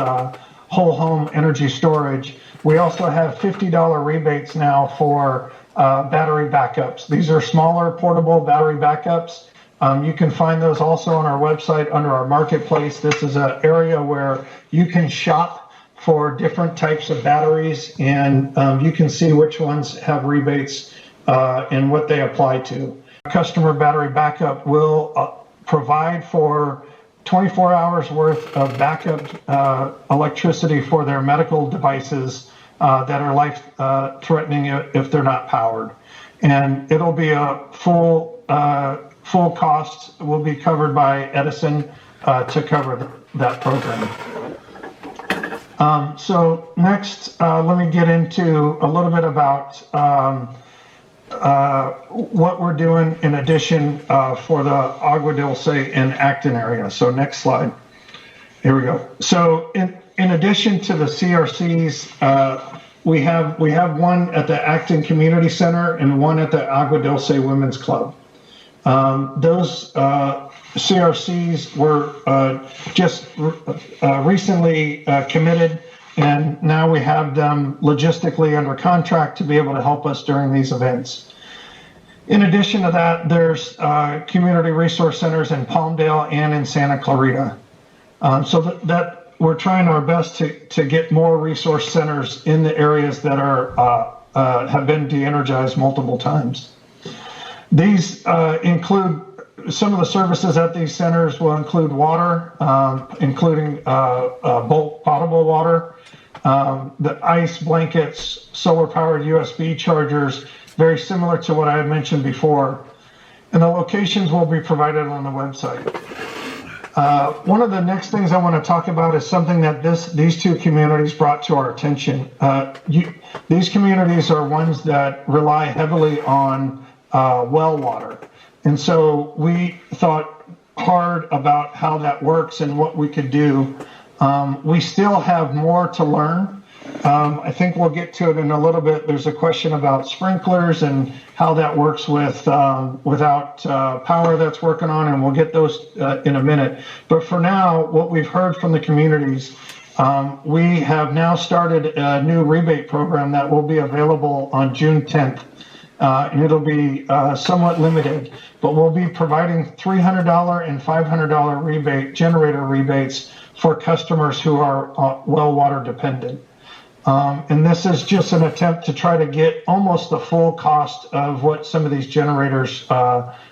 whole home energy storage, we also have $50 rebates now for battery backups. These are smaller portable battery backups. You can find those also on our website under our marketplace. This is an area where you can shop for different types of batteries, and you can see which ones have rebates and what they apply to. Customer battery backup will provide for 24 hours worth of backup electricity for their medical devices that are life-threatening if they're not powered. And it'll be a full cost will be covered by Edison to cover that program. So next, let me get into a little bit about what we're doing in addition for the Agua Dulce and Acton area. So next slide. Here we go. So in addition to the CRCs, we have one at the Acton Community Center and one at the Agua Dulce Women's Club. Those CRCs were just recently committed, and now we have them logistically under contract to be able to help us during these events. In addition to that, there's community resource centers in Palmdale and in Santa Clarita. So that we're trying our best to get more resource centers in the areas that have been de-energized multiple times. These include some of the services at these centers will include water, including bulk potable water, the ice blankets, solar-powered USB chargers, very similar to what I had mentioned before. And the locations will be provided on the website. One of the next things I want to talk about is something that these two communities brought to our attention. These communities are ones that rely heavily on well water. And so we thought hard about how that works and what we could do. We still have more to learn. I think we'll get to it in a little bit. There's a question about sprinklers and how that works without power that's working on, and we'll get those in a minute. But for now, what we've heard from the communities, we have now started a new rebate program that will be available on June 10th. And it'll be somewhat limited, but we'll be providing $300 and $500 generator rebates for customers who are well water dependent. And this is just an attempt to try to get almost the full cost of what some of these generators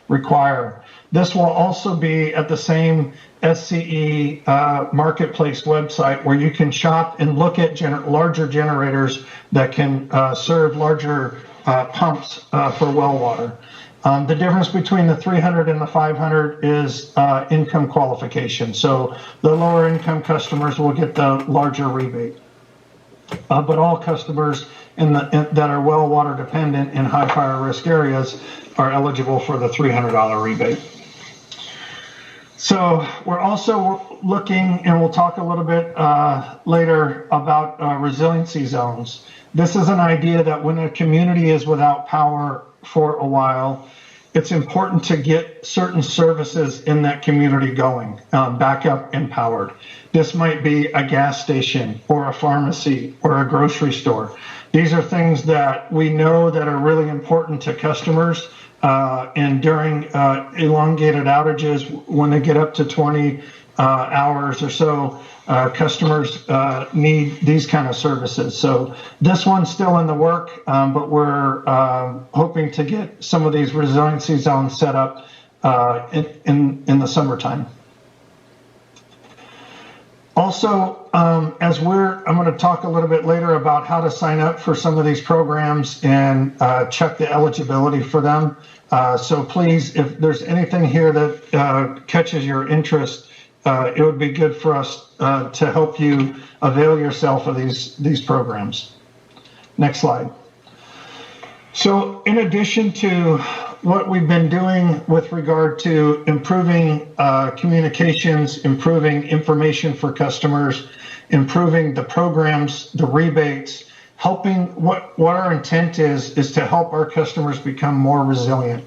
require. This will also be at the same SCE marketplace website where you can shop and look at larger generators that can serve larger pumps for well water. The difference between the 300 and the 500 is income qualification. So the lower income customers will get the larger rebate. But all customers that are well water dependent in high fire risk areas are eligible for the $300 rebate. So we're also looking, and we'll talk a little bit later about resiliency zones. This is an idea that when a community is without power for a while, it's important to get certain services in that community going, back up and powered. This might be a gas station or a pharmacy or a grocery store. These are things that we know that are really important to customers. And during elongated outages, when they get up to 20 hours or so, customers need these kind of services. So this one's still in the work, but we're hoping to get some of these resiliency zones set up in the summertime. Also, I'm going to talk a little bit later about how to sign up for some of these programs and check the eligibility for them. So please, if there's anything here that catches your interest, it would be good for us to help you avail yourself of these programs. Next slide. So in addition to what we've been doing with regard to improving communications, improving information for customers, improving the programs, the rebates, helping, what our intent is to help our customers become more resilient.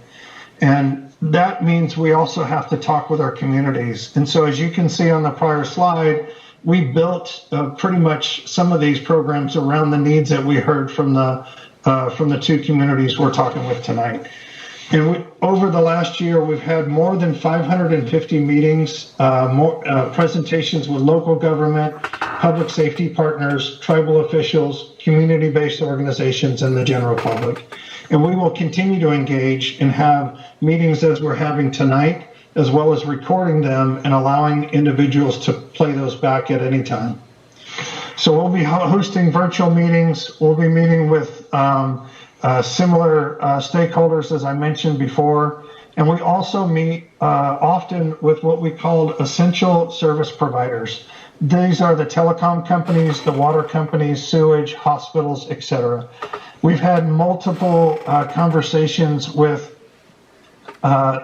And that means we also have to talk with our communities. And so as you can see on the prior slide, we built pretty much some of these programs around the needs that we heard from the two communities we're talking with tonight. And over the last year, we've had more than 550 meetings, presentations with local government, public safety partners, tribal officials, community-based organizations, and the general public. And we will continue to engage and have meetings as we're having tonight, as well as recording them and allowing individuals to play those back at any time. So we'll be hosting virtual meetings. We'll be meeting with similar stakeholders, as I mentioned before. And we also meet often with what we call essential service providers. These are the telecom companies, the water companies, sewage, hospitals, etc. We've had multiple conversations with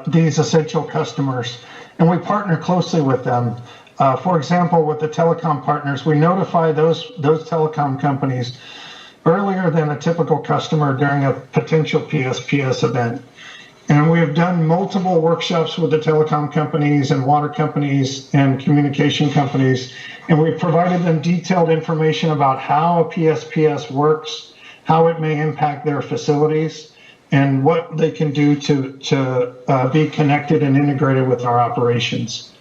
these essential customers, and we partner closely with them. For example, with the telecom partners, we notify those telecom companies earlier than a typical customer during a potential PSPS event. And we have done multiple workshops with the telecom companies and water companies and communication companies, and we've provided them detailed information about how a PSPS works, how it may impact their facilities, and what they can do to be connected and integrated with our operations.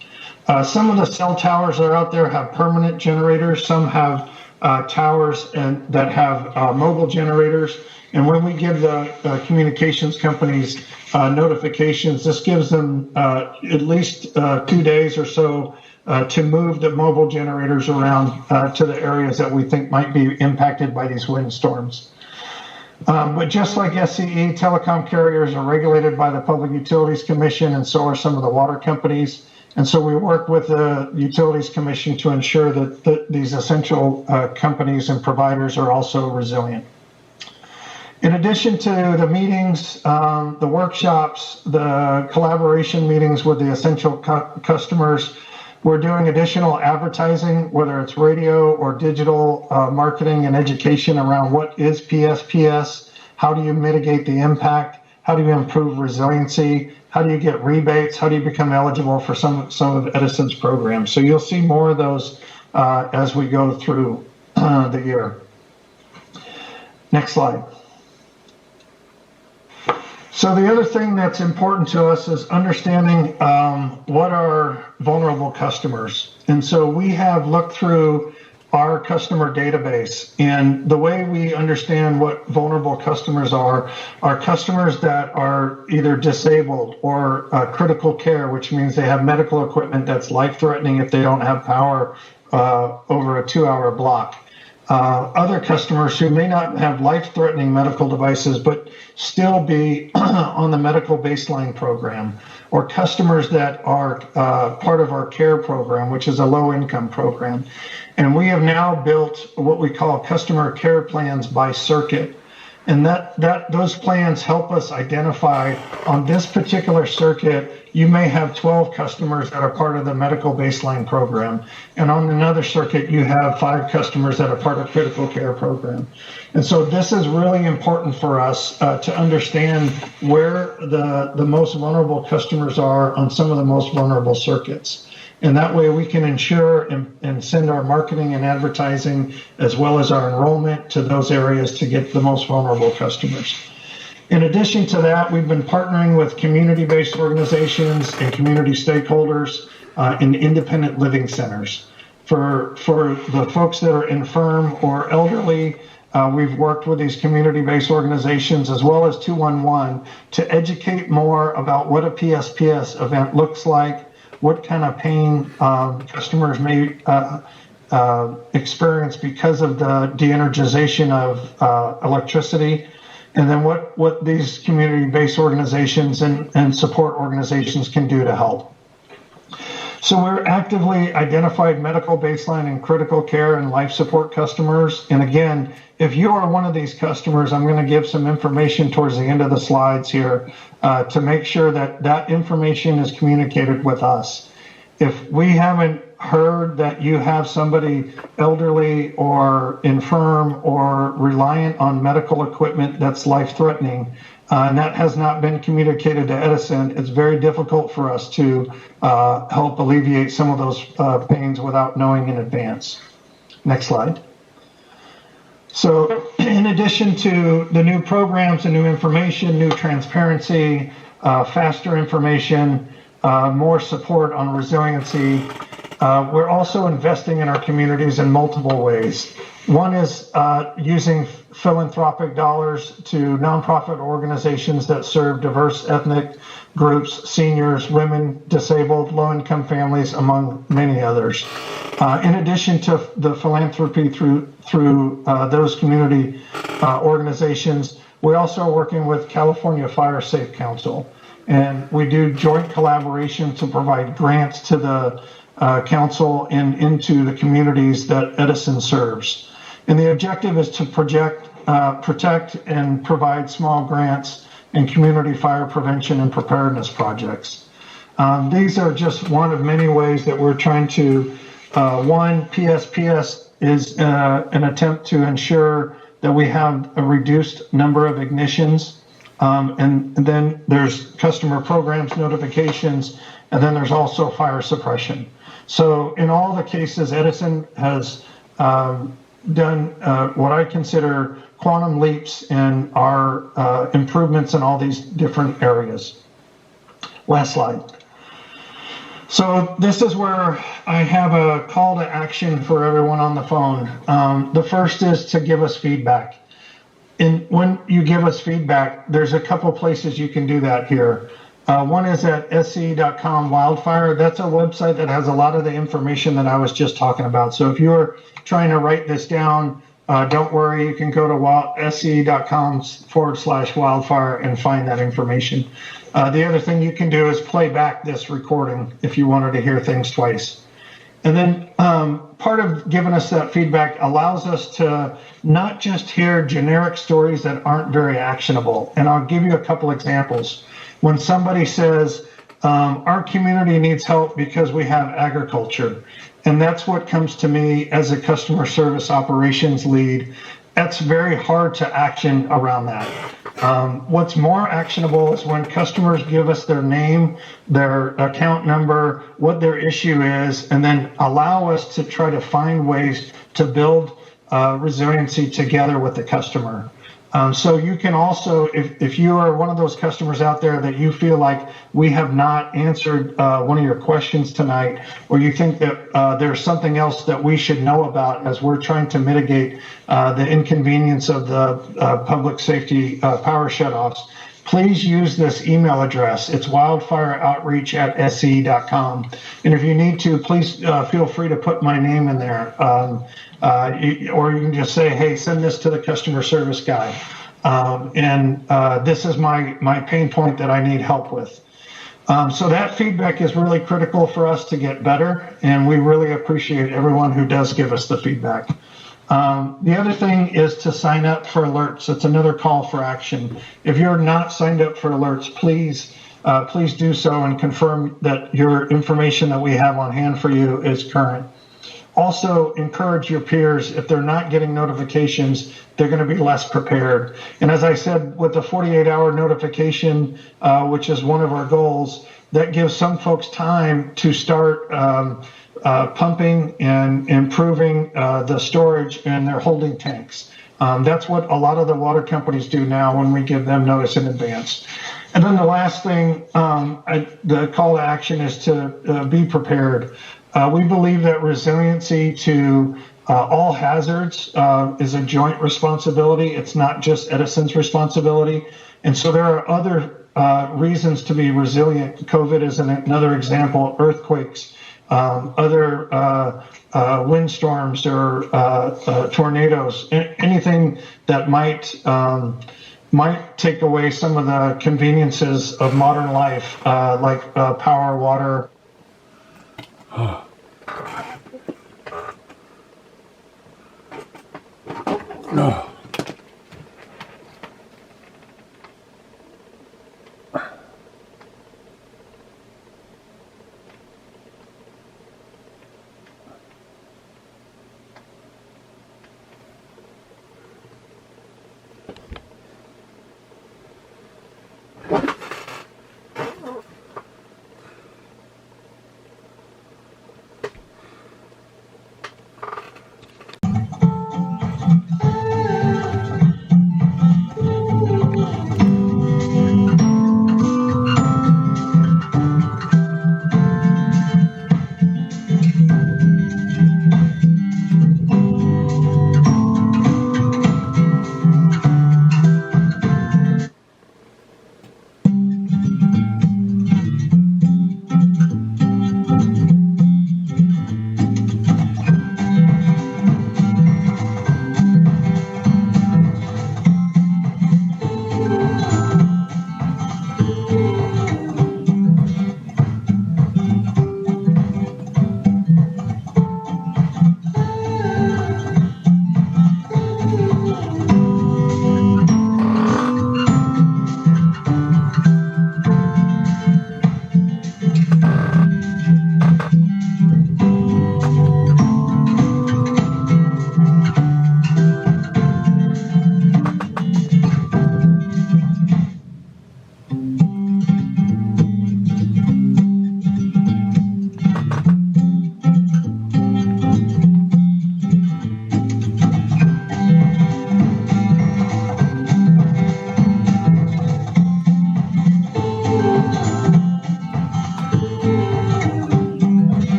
Some of the cell towers that are out there have permanent generators. Some have towers that have mobile generators. And when we give the communications companies notifications, this gives them at least 2 days or so to move the mobile generators around to the areas that we think might be impacted by these windstorms. But just like SCE, telecom carriers are regulated by the Public Utilities Commission, and so are some of the water companies. And so we work with the Utilities Commission to ensure that these essential companies and providers are also resilient. In addition to the meetings, the workshops, the collaboration meetings with the essential customers, we're doing additional advertising, whether it's radio or digital marketing and education around what is PSPS, how do you mitigate the impact, how do you improve resiliency, how do you get rebates, how do you become eligible for some of Edison's programs. So you'll see more of those as we go through the year. Next slide. So the other thing that's important to us is understanding what are vulnerable customers. And so we have looked through our customer database, and the way we understand what vulnerable customers are customers that are either disabled or critical care, which means they have medical equipment that's life-threatening if they don't have power over a 2-hour block. Other customers who may not have life-threatening medical devices but still be on the medical baseline program, or customers that are part of our CARE program, which is a low-income program. And we have now built what we call customer care plans by circuit. And those plans help us identify on this particular circuit, you may have 12 customers that are part of the medical baseline program. And on another circuit, you have 5 customers that are part of critical care program. And so this is really important for us to understand where the most vulnerable customers are on some of the most vulnerable circuits. And that way we can ensure and send our marketing and advertising as well as our enrollment to those areas to get the most vulnerable customers. In addition to that, we've been partnering with community-based organizations and community stakeholders in independent living centers. For the folks that are infirm or elderly, we've worked with these community-based organizations as well as 211 to educate more about what a PSPS event looks like, what kind of pain customers may experience because of the de-energization of electricity, and then what these community-based organizations and support organizations can do to help. So we're actively identified medical baseline and critical care and life support customers. And again, if you are one of these customers, I'm going to give some information towards the end of the slides here to make sure that that information is communicated with us. If we haven't heard that you have somebody elderly or infirm or reliant on medical equipment that's life-threatening, and that has not been communicated to Edison, it's very difficult for us to help alleviate some of those pains without knowing in advance. Next slide. So in addition to the new programs and new information, new transparency, faster information, more support on resiliency, we're also investing in our communities in multiple ways. One is using philanthropic dollars to nonprofit organizations that serve diverse ethnic groups, seniors, women, disabled, low-income families, among many others. In addition to the philanthropy through those community organizations, we're also working with California Fire Safe Council. And we do joint collaboration to provide grants to the council and into the communities that Edison serves. And the objective is to protect and provide small grants and community fire prevention and preparedness projects. These are just one of many ways that we're trying to, one, PSPS is an attempt to ensure that we have a reduced number of ignitions. And then there's customer programs notifications, and then there's also fire suppression. So in all the cases, Edison has done what I consider quantum leaps in our improvements in all these different areas. Last slide. So this is where I have a call to action for everyone on the phone. The first is to give us feedback. And when you give us feedback, there's a couple places you can do that here. One is at sce.com wildfire. That's a website that has a lot of the information that I was just talking about. So if you're trying to write this down, don't worry, you can go to sce.com/wildfire and find that information. The other thing you can do is play back this recording if you wanted to hear things twice. And then part of giving us that feedback allows us to not just hear generic stories that aren't very actionable. And I'll give you a couple examples. When somebody says, our community needs help because we have agriculture, and that's what comes to me as a customer service operations lead, that's very hard to action around that. What's more actionable is when customers give us their name, their account number, what their issue is, and then allow us to try to find ways to build resiliency together with the customer. So you can also, if you are one of those customers out there that you feel like we have not answered one of your questions tonight, or you think that there's something else that we should know about as we're trying to mitigate the inconvenience of the public safety power shutoffs, please use this email address. It's wildfireoutreach@sce.com. And if you need to, please feel free to put my name in there. Or you can just say, hey, send this to the customer service guy. This is my pain point that I need help with. So that feedback is really critical for us to get better, and we really appreciate everyone who does give us the feedback. The other thing is to sign up for alerts. It's another call for action. If you're not signed up for alerts, please do so and confirm that your information that we have on hand for you is current. Also, encourage your peers. If they're not getting notifications, they're going to be less prepared. And as I said, with the 48-hour notification, which is one of our goals, that gives some folks time to start pumping and improving the storage in their holding tanks. That's what a lot of the water companies do now when we give them notice in advance. And then the last thing, the call to action is to be prepared. We believe that resiliency to all hazards is a joint responsibility. It's not just Edison's responsibility. And so there are other reasons to be resilient. COVID is another example, earthquakes, other windstorms or tornadoes, anything that might take away some of the conveniences of modern life, like power, water. No.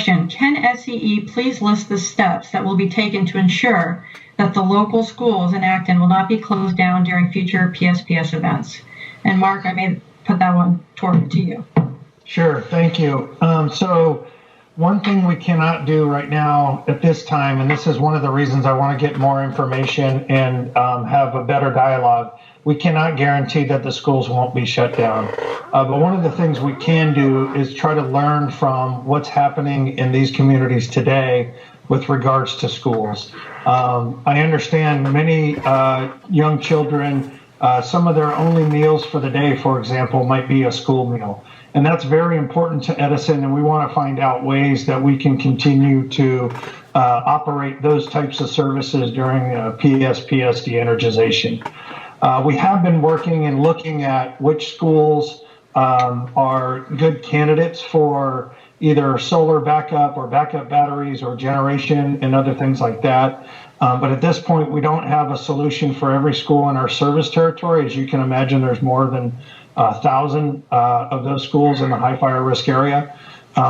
Question, can SCE please list the steps that will be taken to ensure that the local schools in Acton will not be closed down during future PSPS events? And Mark, I may put that one to you. Sure, thank you. So one thing we cannot do right now at this time, and this is one of the reasons I want to get more information and have a better dialogue, we cannot guarantee that the schools won't be shut down. But one of the things we can do is try to learn from what's happening in these communities today with regards to schools. I understand many young children, some of their only meals for the day, for example, might be a school meal. And that's very important to Edison, and we want to find out ways that we can continue to operate those types of services during PSPS de-energization. We have been working and looking at which schools are good candidates for either solar backup or backup batteries or generation and other things like that. But at this point, we don't have a solution for every school in our service territory. As you can imagine, there's more than 1,000 of those schools in the high fire risk area.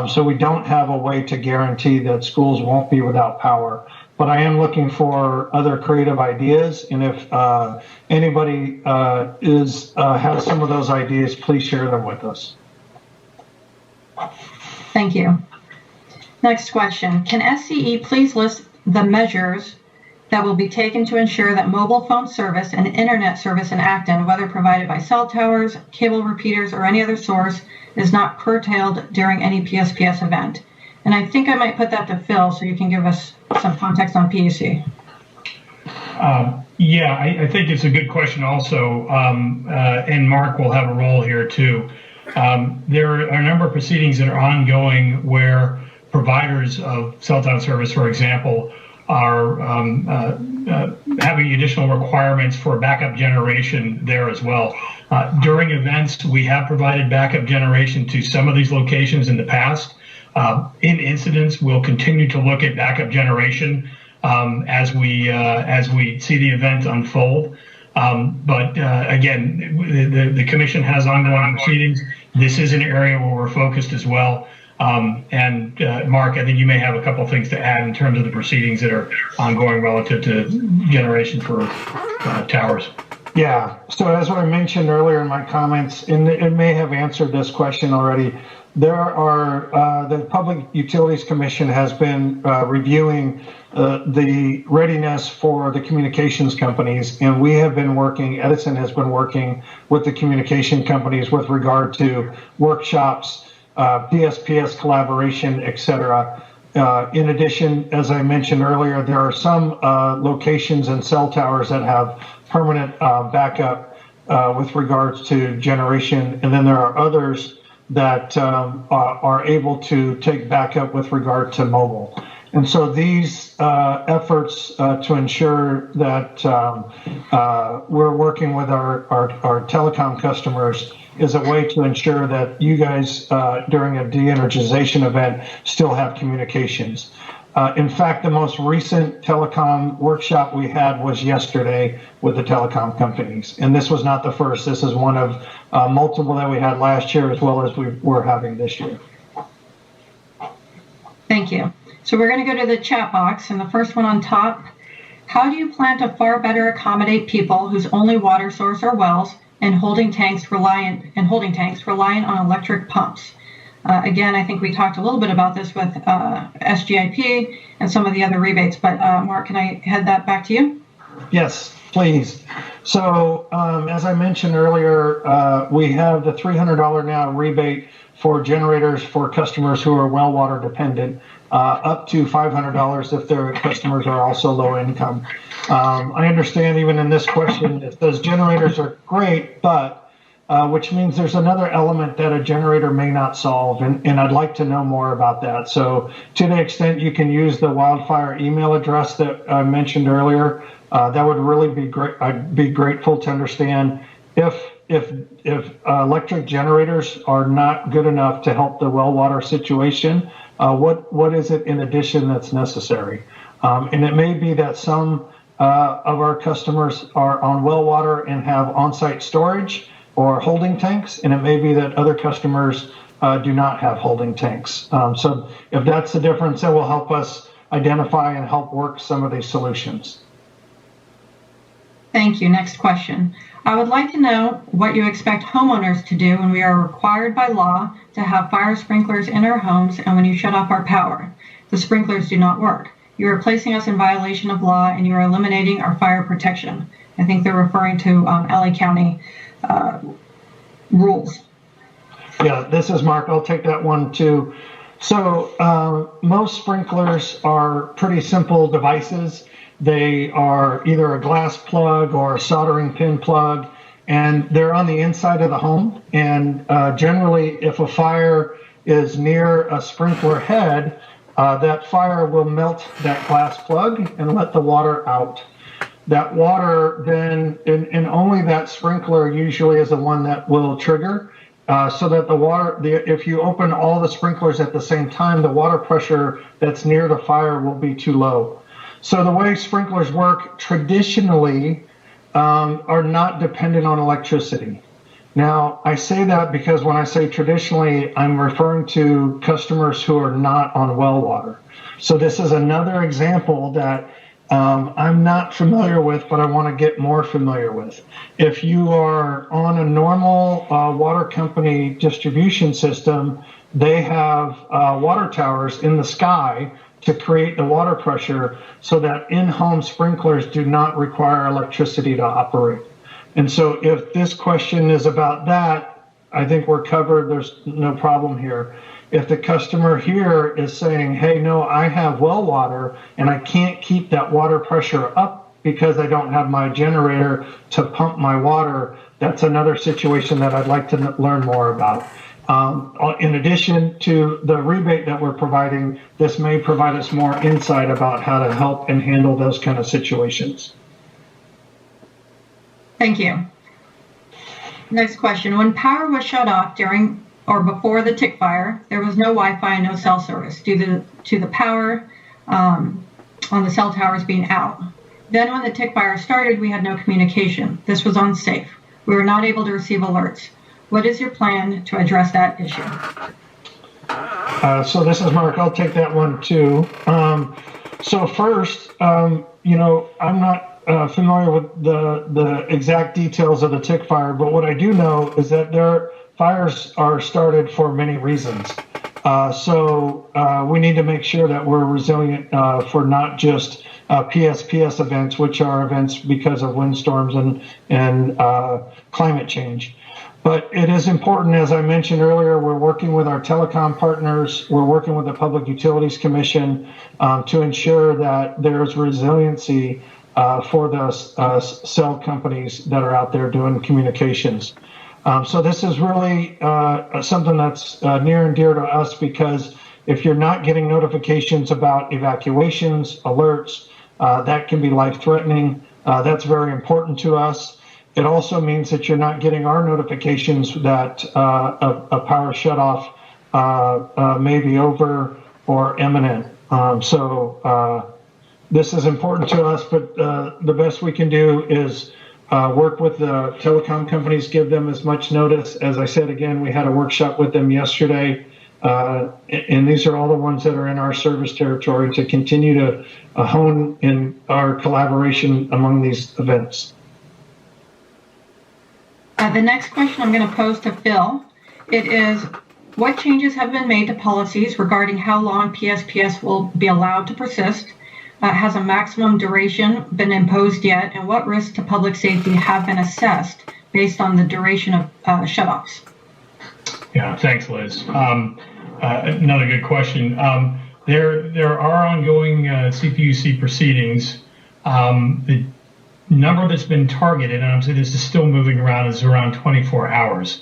So we don't have a way to guarantee that schools won't be without power. But I am looking for other creative ideas. And if anybody has some of those ideas, please share them with us. Thank you. Next question. Can SCE please list the measures that will be taken to ensure that mobile phone service and internet service in Acton, whether provided by cell towers, cable repeaters, or any other source, is not curtailed during any PSPS event? And I think I might put that to Phil so you can give us some context on PUC. Yeah, I think it's a good question also, and Mark will have a role here too. There are a number of proceedings that are ongoing where providers of cell tower service, for example, are having additional requirements for backup generation there as well. During events, we have provided backup generation to some of these locations in the past. In incidents, we'll continue to look at backup generation as we see the event unfold. But again, the commission has ongoing proceedings. This is an area where we're focused as well. And Mark, I think you may have a couple of things to add in terms of the proceedings that are ongoing relative to generation for towers. Yeah, so as I mentioned earlier in my comments, and it may have answered this question already, there are, the Public Utilities Commission has been reviewing the readiness for the communications companies, and we have been working, Edison has been working with the communication companies with regard to workshops, PSPS collaboration, et cetera. In addition, as I mentioned earlier, there are some locations and cell towers that have permanent backup with regards to generation, and then there are others that are able to take backup with regard to mobile. And so these efforts to ensure that we're working with our telecom customers is a way to ensure that you guys during a de-energization event still have communications. In fact, the most recent telecom workshop we had was yesterday with the telecom companies. And this was not the first. This is one of multiple that we had last year as well as we're having this year. Thank you. So we're going to go to the chat box, and the first one on top. How do you plan to far better accommodate people whose only water source are wells and holding tanks reliant on electric pumps? Again, I think we talked a little bit about this with SGIP and some of the other rebates, but Mark, can I head that back to you? Yes, please. So as I mentioned earlier, we have the $300 now rebate for generators for customers who are well water dependent, up to $500 if their customers are also low income. I understand even in this question, it says generators are great, but which means there's another element that a generator may not solve, and I'd like to know more about that. So to the extent you can use the wildfire email address that I mentioned earlier, that would really be great. I'd be grateful to understand if electric generators are not good enough to help the well water situation, what is it in addition that's necessary? And it may be that some of our customers are on well water and have on-site storage or holding tanks, and it may be that other customers do not have holding tanks. So if that's the difference, that will help us identify and help work some of these solutions. Thank you. Next question. I would like to know what you expect homeowners to do when we are required by law to have fire sprinklers in our homes and when you shut off our power. The sprinklers do not work. You are placing us in violation of law and you are eliminating our fire protection. I think they're referring to LA County rules. Yeah, this is Mark. I'll take that one too. So most sprinklers are pretty simple devices. They are either a glass plug or a soldering pin plug, and they're on the inside of the home. And generally, if a fire is near a sprinkler head, that fire will melt that glass plug and let the water out. That water then, and only that sprinkler usually is the one that will trigger, so that the water, if you open all the sprinklers at the same time, the water pressure that's near the fire will be too low. So the way sprinklers work traditionally are not dependent on electricity. Now, I say that because when I say traditionally, I'm referring to customers who are not on well water. So this is another example that I'm not familiar with, but I want to get more familiar with. If you are on a normal water company distribution system, they have water towers in the sky to create the water pressure so that in-home sprinklers do not require electricity to operate. And so if this question is about that, I think we're covered. There's no problem here. If the customer here is saying, hey, no, I have well water and I can't keep that water pressure up because I don't have my generator to pump my water, that's another situation that I'd like to learn more about. In addition to the rebate that we're providing, this may provide us more insight about how to help and handle those kind of situations. Thank you. Next question. When power was shut off during or before the tick fire, there was no Wi-Fi and no cell service due to the power on the cell towers being out. Then when the tick fire started, we had no communication. This was unsafe. We were not able to receive alerts. What is your plan to address that issue? So this is Mark. I'll take that one too. So first, I'm not familiar with the exact details of the tick fire, but what I do know is that their fires are started for many reasons. So we need to make sure that we're resilient for not just PSPS events, which are events because of windstorms and climate change. But it is important, as I mentioned earlier, we're working with our telecom partners, we're working with the Public Utilities Commission to ensure that there's resiliency for the cell companies that are out there doing communications. So this is really something that's near and dear to us, because if you're not getting notifications about evacuations, alerts, that can be life-threatening. That's very important to us. It also means that you're not getting our notifications that a power shutoff may be over or imminent. So this is important to us, but the best we can do is work with the telecom companies, give them as much notice. As I said, again, we had a workshop with them yesterday, and these are all the ones that are in our service territory to continue to hone in our collaboration among these events. The next question I'm going to pose to Phil. It is, what changes have been made to policies regarding how long PSPS will be allowed to persist? Has a maximum duration been imposed yet? And what risks to public safety have been assessed based on the duration of shutoffs? Yeah, thanks, Liz. Another good question. There are ongoing CPUC proceedings. The number that's been targeted, and I'm saying this is still moving around, is around 24 hours.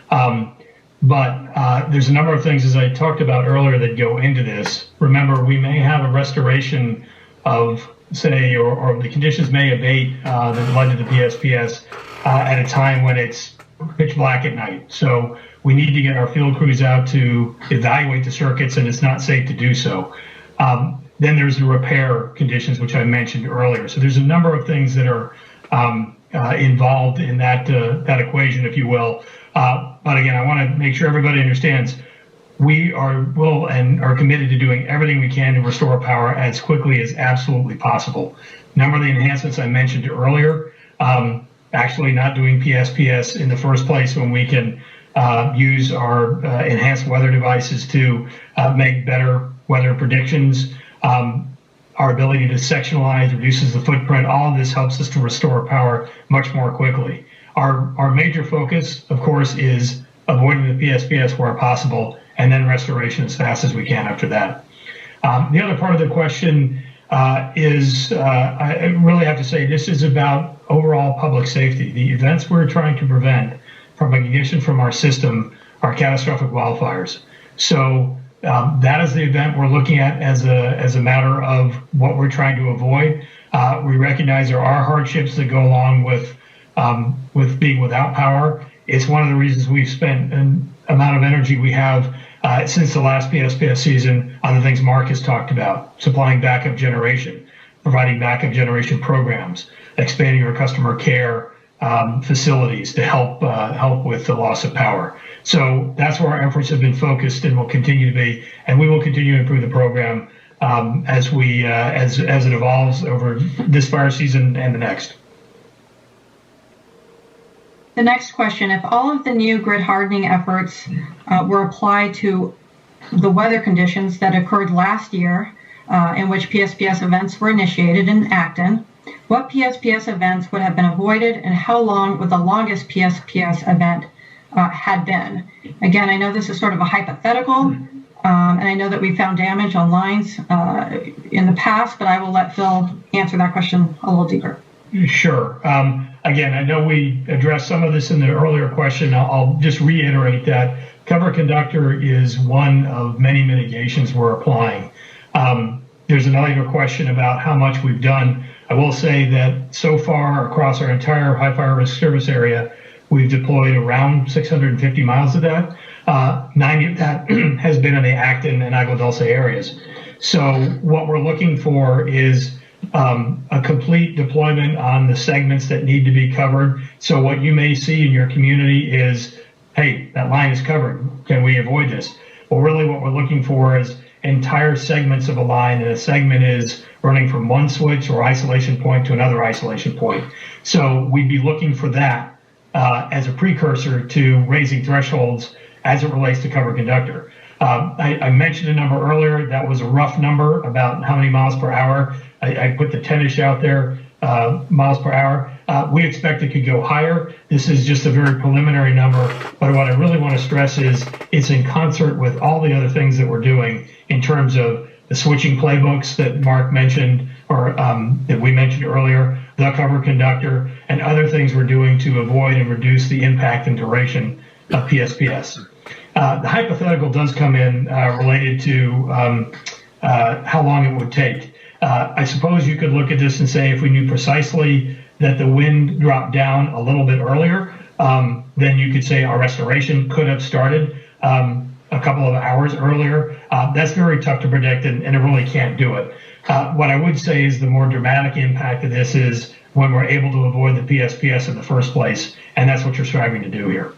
But there's a number of things, as I talked about earlier, that go into this. Remember, we may have a restoration of, say, or the conditions may abate that led to the PSPS at a time when it's pitch black at night. So we need to get our field crews out to evaluate the circuits, and it's not safe to do so. Then there's the repair conditions, which I mentioned earlier. So there's a number of things that are involved in that equation, if you will. But again, I want to make sure everybody understands we will and are committed to doing everything we can to restore power as quickly as absolutely possible. A number of the enhancements I mentioned earlier, actually not doing PSPS in the first place when we can use our enhanced weather devices to make better weather predictions. Our ability to sectionalize reduces the footprint. All of this helps us to restore power much more quickly. Our major focus, of course, is avoiding the PSPS where possible, and then restoration as fast as we can after that. The other part of the question is, I really have to say, this is about overall public safety. The events we're trying to prevent from ignition from our system are catastrophic wildfires. So that is the event we're looking at as a matter of what we're trying to avoid. We recognize there are hardships that go along with being without power. It's one of the reasons we've spent an amount of energy we have since the last PSPS season on the things Mark has talked about: supplying backup generation, providing backup generation programs, expanding our customer care facilities to help with the loss of power. So that's where our efforts have been focused and will continue to be, and we will continue to improve the program as it evolves over this fire season and the next. The next question: if all of the new grid hardening efforts were applied to the weather conditions that occurred last year in which PSPS events were initiated in Acton, what PSPS events would have been avoided, and how long would the longest PSPS event had been? Again, I know this is sort of a hypothetical, and I know that we found damage on lines in the past, but I will let Phil answer that question a little deeper. Sure. Again, I know we addressed some of this in the earlier question. I'll just reiterate that cover conductor is one of many mitigations we're applying. There's another question about how much we've done. I will say that so far across our entire high fire risk service area, we've deployed around 650 miles of that. 90 of that has been in the Acton and Agua Dulce areas. So what we're looking for is a complete deployment on the segments that need to be covered. So what you may see in your community is, hey, that line is covered. Can we avoid this? Well, really what we're looking for is entire segments of a line, and a segment is running from one switch or isolation point to another isolation point. So we'd be looking for that as a precursor to raising thresholds as it relates to cover conductor. I mentioned a number earlier. That was a rough number about how many miles per hour. I put the 10-ish out there, miles per hour. We expect it could go higher. This is just a very preliminary number, but what I really want to stress is it's in concert with all the other things that we're doing in terms of the switching playbooks that Mark mentioned, or that we mentioned earlier, the cover conductor, and other things we're doing to avoid and reduce the impact and duration of PSPS. The hypothetical does come in related to how long it would take. I suppose you could look at this and say if we knew precisely that the wind dropped down a little bit earlier, then you could say our restoration could have started a couple of hours earlier. That's very tough to predict, and it really can't do it. What I would say is the more dramatic impact of this is when we're able to avoid the PSPS in the first place, and that's what you're striving to do here.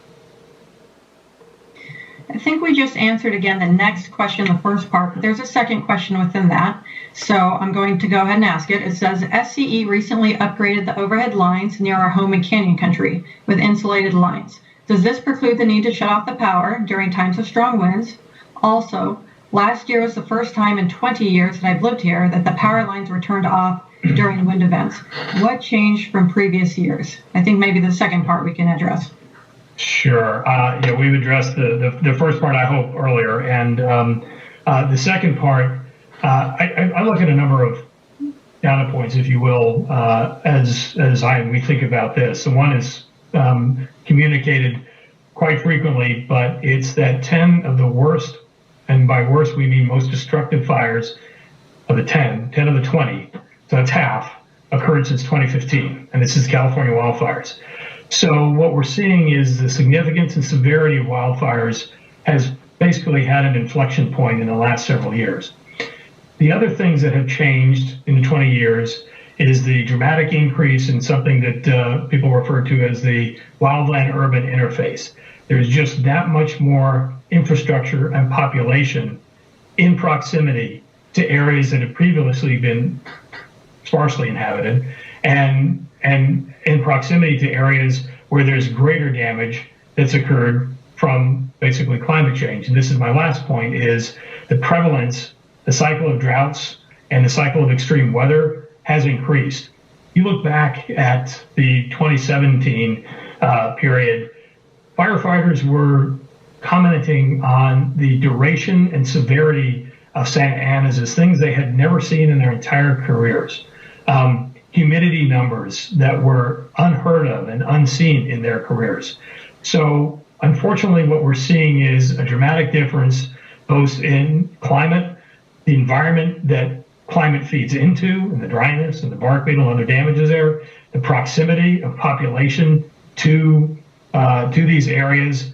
I think we just answered again the next question, the first part, but there's a second question within that. So I'm going to go ahead and ask it. It says, SCE recently upgraded the overhead lines near our home in Canyon Country with insulated lines. Does this preclude the need to shut off the power during times of strong winds? Also, last year was the first time in 20 years that I've lived here that the power lines were turned off during wind events. What changed from previous years? I think maybe the second part we can address. Sure. Yeah, we've addressed the first part, I hope, earlier. And the second part, I look at a number of data points, if you will, as we think about this. And one is communicated quite frequently, but it's that 10 of the worst, and by worst we mean most destructive fires of the 10 of the 20, so that's half, occurred since 2015. And this is California wildfires. So what we're seeing is the significance and severity of wildfires has basically had an inflection point in the last several years. The other things that have changed in the 20 years is the dramatic increase in something that people refer to as the wildland-urban interface. there's just that much more infrastructure and population in proximity to areas that have previously been sparsely inhabited, and in proximity to areas where there's greater damage that's occurred from basically climate change. And this is my last point, is the prevalence, the cycle of droughts and the cycle of extreme weather has increased. You look back at the 2017 period, firefighters were commenting on the duration and severity of Santa Ana's as things they had never seen in their entire careers. Humidity numbers that were unheard of and unseen in their careers. So unfortunately, what we're seeing is a dramatic difference both in climate, the environment that climate feeds into, and the dryness and the bark beetle and other damages there, the proximity of population to these areas,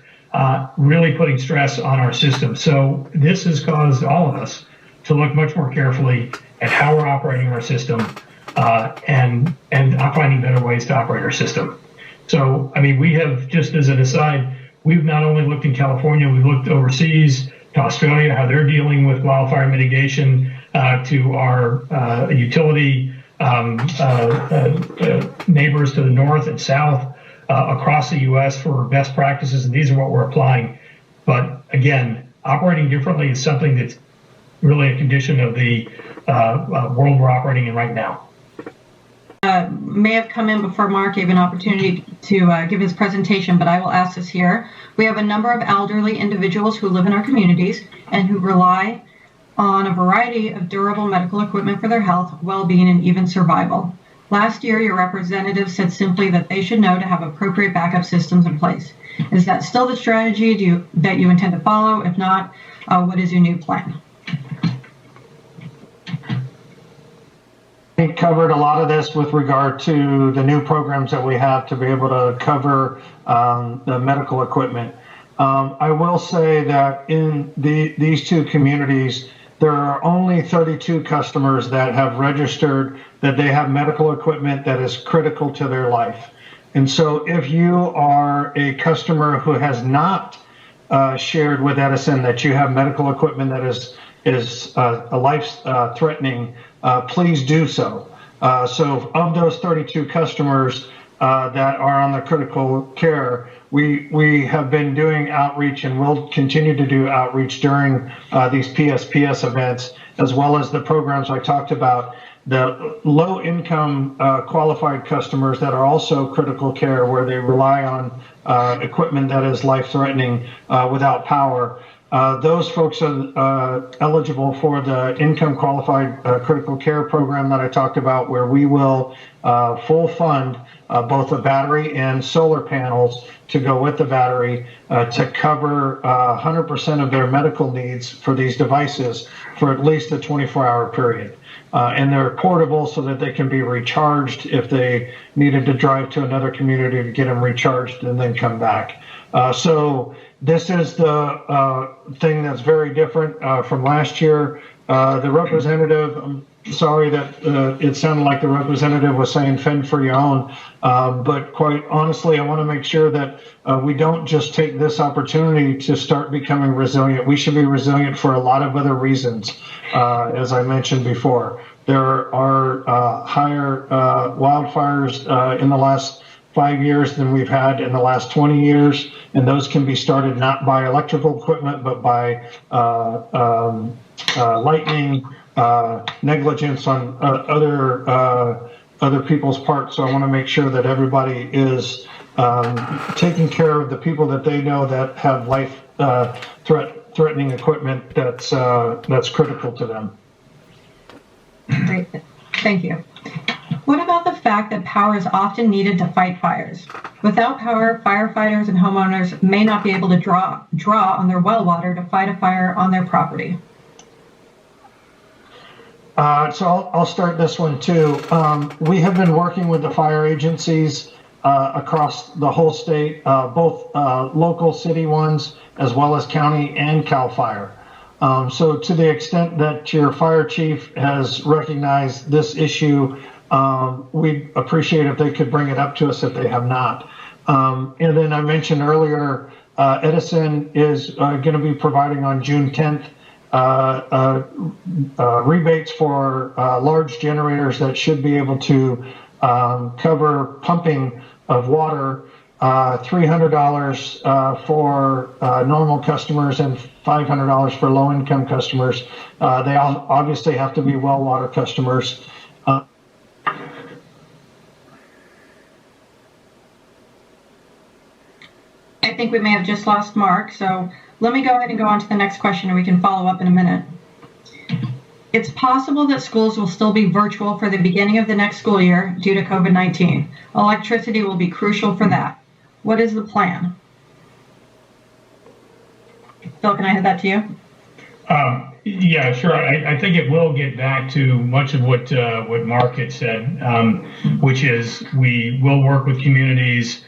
really putting stress on our system. So this has caused all of us to look much more carefully at how we're operating our system and finding better ways to operate our system. So, I mean, we have, just as an aside, we've not only looked in California, we've looked overseas to Australia, how they're dealing with wildfire mitigation, to our utility neighbors to the north and south across the U.S. for best practices, and these are what we're applying. But again, operating differently is something that's really a condition of the world we're operating in right now. May have come in before Mark gave an opportunity to give his presentation, but I will ask this here. We have a number of elderly individuals who live in our communities and who rely on a variety of durable medical equipment for their health, well-being, and even survival. Last year, your representative said simply that they should know to have appropriate backup systems in place. Is that still the strategy that you intend to follow? If not, what is your new plan? We covered a lot of this with regard to the new programs that we have to be able to cover the medical equipment. I will say that in these two communities, there are only 32 customers that have registered that they have medical equipment that is critical to their life. And so if you are a customer who has not shared with Edison that you have medical equipment that is a life-threatening, please do so. So of those 32 customers that are on the critical care, we have been doing outreach and will continue to do outreach during these PSPS events, as well as the programs I talked about. The low-income qualified customers that are also critical care, where they rely on equipment that is life-threatening without power. Those folks are eligible for the income qualified critical care program that I talked about, where we will full fund both a battery and solar panels to go with the battery to cover 100% of their medical needs for these devices for at least a 24-hour period. And they're portable so that they can be recharged if they needed to drive to another community to get them recharged and then come back. So this is the thing that's very different from last year. The representative, I'm sorry that it sounded like the representative was saying fend for your own, but quite honestly, I want to make sure that we don't just take this opportunity to start becoming resilient. We should be resilient for a lot of other reasons, as I mentioned before. There are higher wildfires in the last 5 years than we've had in the last 20 years, and those can be started not by electrical equipment, but by lightning, negligence on other people's parts. So I want to make sure that everybody is taking care of the people that they know that have life-threatening equipment that's critical to them. Great, thank you. What about the fact that power is often needed to fight fires? Without power, firefighters and homeowners may not be able to draw on their well water to fight a fire on their property. So I'll start this one too. We have been working with the fire agencies across the whole state, both local city ones as well as county and CAL FIRE. So to the extent that your fire chief has recognized this issue, we'd appreciate if they could bring it up to us if they have not. And then I mentioned earlier Edison is going to be providing on June 10th rebates for large generators that should be able to cover pumping of water, $300 for normal customers and $500 for low-income customers. They all obviously have to be well water customers. I think we may have just lost Mark, so let me go ahead and go on to the next question and we can follow up in a minute. It's possible that schools will still be virtual for the beginning of the next school year due to COVID-19. Electricity will be crucial for that. What is the plan? Phil, can I hand that to you? Yeah, sure. I think it will get back to much of what Mark had said, which is we will work with communities,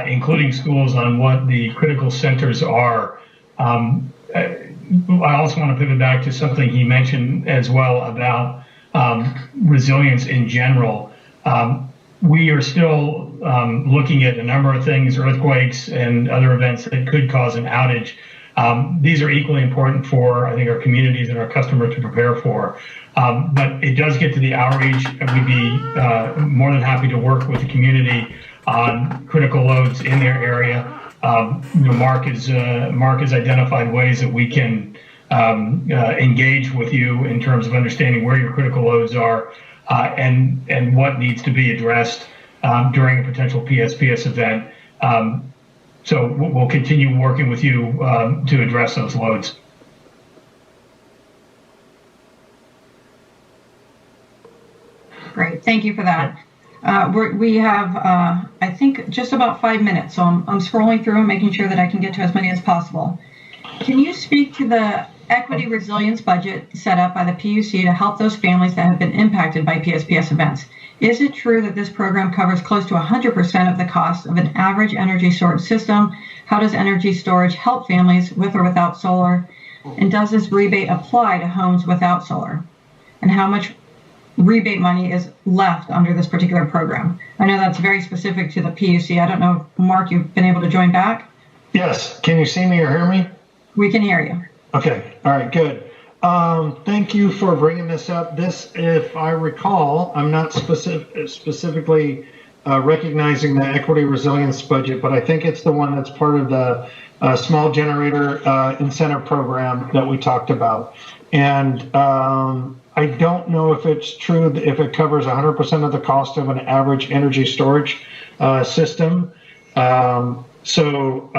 including schools, on what the critical centers are. I also want to pivot back to something he mentioned as well about resilience in general. We are still looking at a number of things, earthquakes and other events that could cause an outage. These are equally important for, I think, our communities and our customers to prepare for. But it does get to the outreach, and we'd be more than happy to work with the community on critical loads in their area. Mark has identified ways that we can engage with you in terms of understanding where your critical loads are and what needs to be addressed during a potential PSPS event. So we'll continue working with you to address those loads. Great, thank you for that. We have, I think, just about 5 minutes, so I'm scrolling through and making sure that I can get to as many as possible. Can you speak to the equity resilience budget set up by the PUC to help those families that have been impacted by PSPS events? Is it true that this program covers close to 100% of the cost of an average energy storage system? How does energy storage help families with or without solar? And does this rebate apply to homes without solar? And how much rebate money is left under this particular program? I know that's very specific to the PUC. I don't know if, Mark, you've been able to join back? Yes. Can you see me or hear me? We can hear you. Okay. All right. Good. Thank you for bringing this up. This, if I recall, I'm not specifically recognizing the equity resilience budget, but I think it's the one that's part of the small generator incentive program that we talked about. And I don't know if it's true that if it covers 100% of the cost of an average energy storage system. So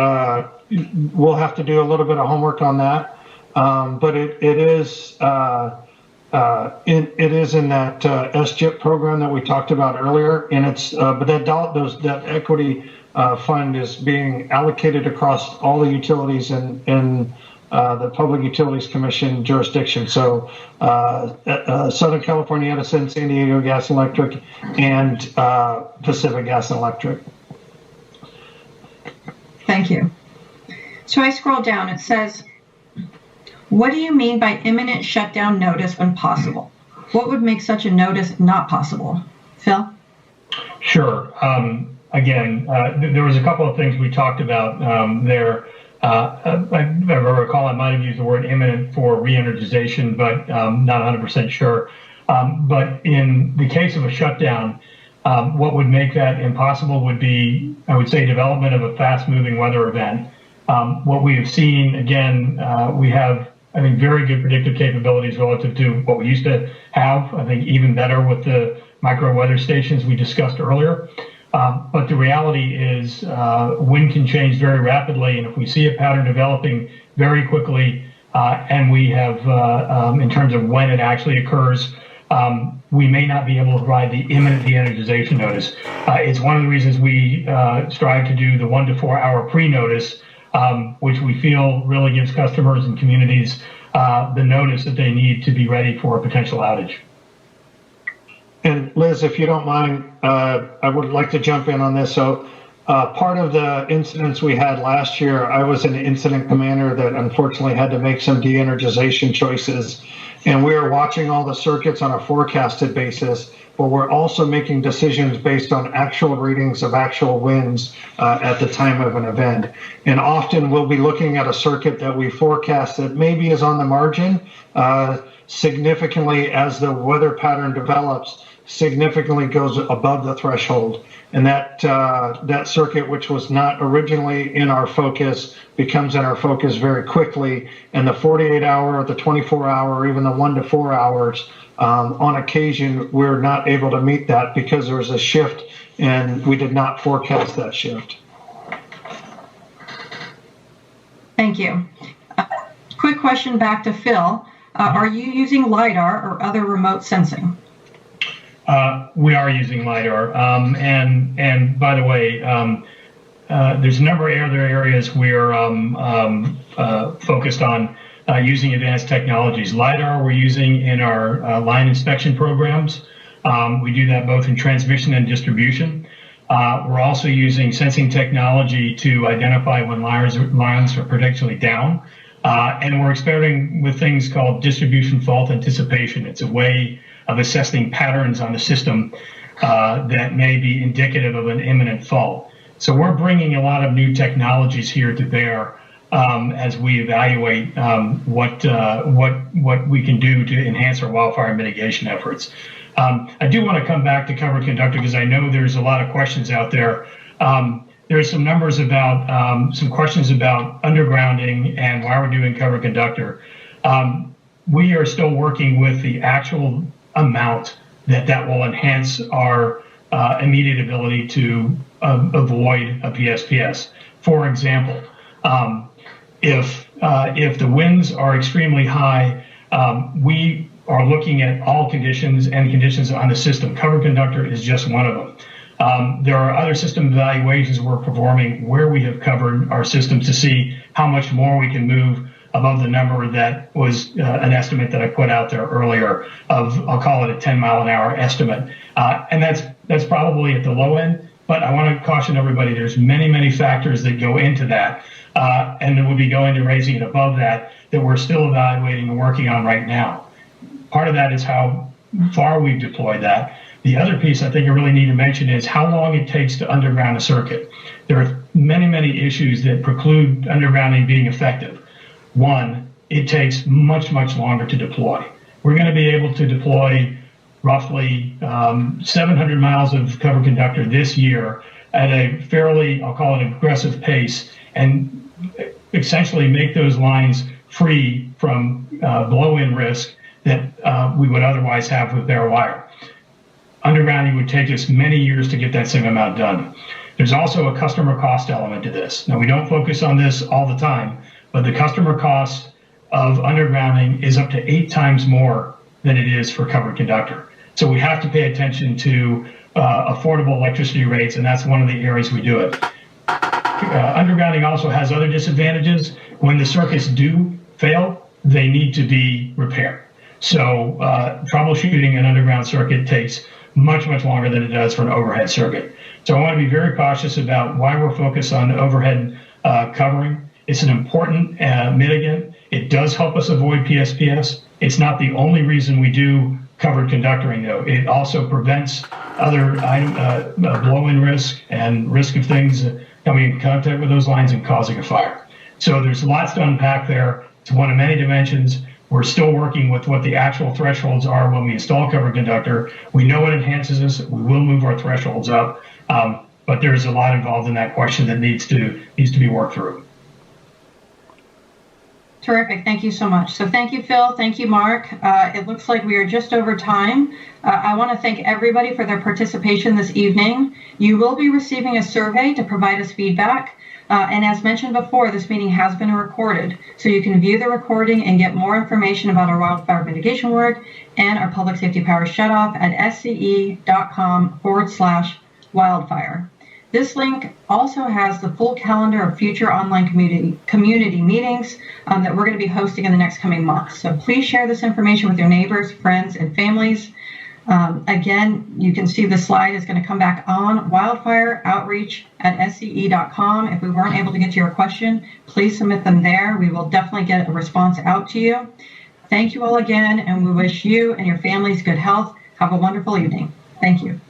we'll have to do a little bit of homework on that. But it is in that SGIP program that we talked about earlier, and it's but that equity fund is being allocated across all the utilities in the Public Utilities Commission jurisdiction. So Southern California Edison, San Diego Gas and Electric, and Pacific Gas and Electric. Thank you. So I scroll down. It says, what do you mean by imminent shutdown notice when possible? What would make such a notice not possible? Phil? Sure. Again, there was a couple of things we talked about there. If I recall, I might have used the word imminent for re-energization, but not 100% sure. But in the case of a shutdown, what would make that impossible would be, I would say, development of a fast-moving weather event. What we have seen, again, we have, I think, very good predictive capabilities relative to what we used to have. I think even better with the micro weather stations we discussed earlier. But the reality is wind can change very rapidly. And if we see a pattern developing very quickly and we have, in terms of when it actually occurs, we may not be able to provide the imminent de-energization notice. It's one of the reasons we strive to do the 1 to 4 hour pre-notice, which we feel really gives customers and communities the notice that they need to be ready for a potential outage. And Liz, if you don't mind, I would like to jump in on this. So part of the incidents we had last year, I was an incident commander that unfortunately had to make some de-energization choices. And we were watching all the circuits on a forecasted basis. but we're also making decisions based on actual readings of actual winds at the time of an event. And often we'll be looking at a circuit that we forecast that maybe is on the margin, significantly as the weather pattern develops, significantly goes above the threshold. And that circuit, which was not originally in our focus, becomes in our focus very quickly. And the 48-hour, the 24-hour, or even the 1 to 4 hours, on occasion, we're not able to meet that because there was a shift and we did not forecast that shift. Thank you. Quick question back to Phil. Are you using LiDAR or other remote sensing? We are using LiDAR. And by the way, there's a number of other areas we're focused on using advanced technologies. LiDAR we're using in our line inspection programs. We do that both in transmission and distribution. We're also using sensing technology to identify when lines are potentially down. And we're experimenting with things called distribution fault anticipation. It's a way of assessing patterns on the system that may be indicative of an imminent fault. So we're bringing a lot of new technologies here to bear as we evaluate what we can do to enhance our wildfire mitigation efforts. I do want to come back to covered conductor because I know there's a lot of questions out there. There's some numbers about some questions about undergrounding and why we're doing covered conductor. We are still working with the actual amount that will enhance our immediate ability to avoid a PSPS. For example, if the winds are extremely high, we are looking at all conditions and conditions on the system. Covered conductor is just one of them. There are other system evaluations we're performing where we have covered our systems to see how much more we can move above the number that was an estimate that I put out there earlier of, I'll call it a 10-mile-an-hour estimate. And that's probably at the low end, but I want to caution everybody, there's many, many factors that go into that. And then we'll be going to raising it above that we're still evaluating and working on right now. Part of that is how far we've deployed that. The other piece I think I really need to mention is how long it takes to underground a circuit. There are many, many issues that preclude undergrounding being effective. One, it takes much, much longer to deploy. We're going to be able to deploy roughly 700 miles of covered conductor this year at a fairly, I'll call it aggressive pace, and essentially make those lines free from blow-in risk that we would otherwise have with bare wire. Undergrounding would take us many years to get that same amount done. There's also a customer cost element to this. Now, we don't focus on this all the time, but the customer cost of undergrounding is up to 8 times more than it is for covered conductor. So we have to pay attention to affordable electricity rates, and that's one of the areas we do it. Undergrounding also has other disadvantages. When the circuits do fail, they need to be repaired. So troubleshooting an underground circuit takes much, much longer than it does for an overhead circuit. So I want to be very cautious about why we're focused on overhead covering. It's an important mitigant. It does help us avoid PSPS. It's not the only reason we do covered conductoring, though. It also prevents other blow-in risk and risk of things coming in contact with those lines and causing a fire. So there's lots to unpack there. It's one of many dimensions. We're still working with what the actual thresholds are when we install covered conductor. We know it enhances us. We will move our thresholds up, but there's a lot involved in that question that needs to be worked through. Terrific. Thank you so much. So thank you, Phil. Thank you, Mark. It looks like we are just over time. I want to thank everybody for their participation this evening. You will be receiving a survey to provide us feedback. And as mentioned before, this meeting has been recorded, so you can view the recording and get more information about our wildfire mitigation work and our public safety power shutoff at sce.com/wildfire. This link also has the full calendar of future online community meetings that we're going to be hosting in the next coming months. So please share this information with your neighbors, friends, and families. Again, you can see the slide is going to come back on wildfire outreach at sce.com. If we weren't able to get to your question, please submit them there. We will definitely get a response out to you. Thank you all again, and we wish you and your families good health. Have a wonderful evening. Thank you.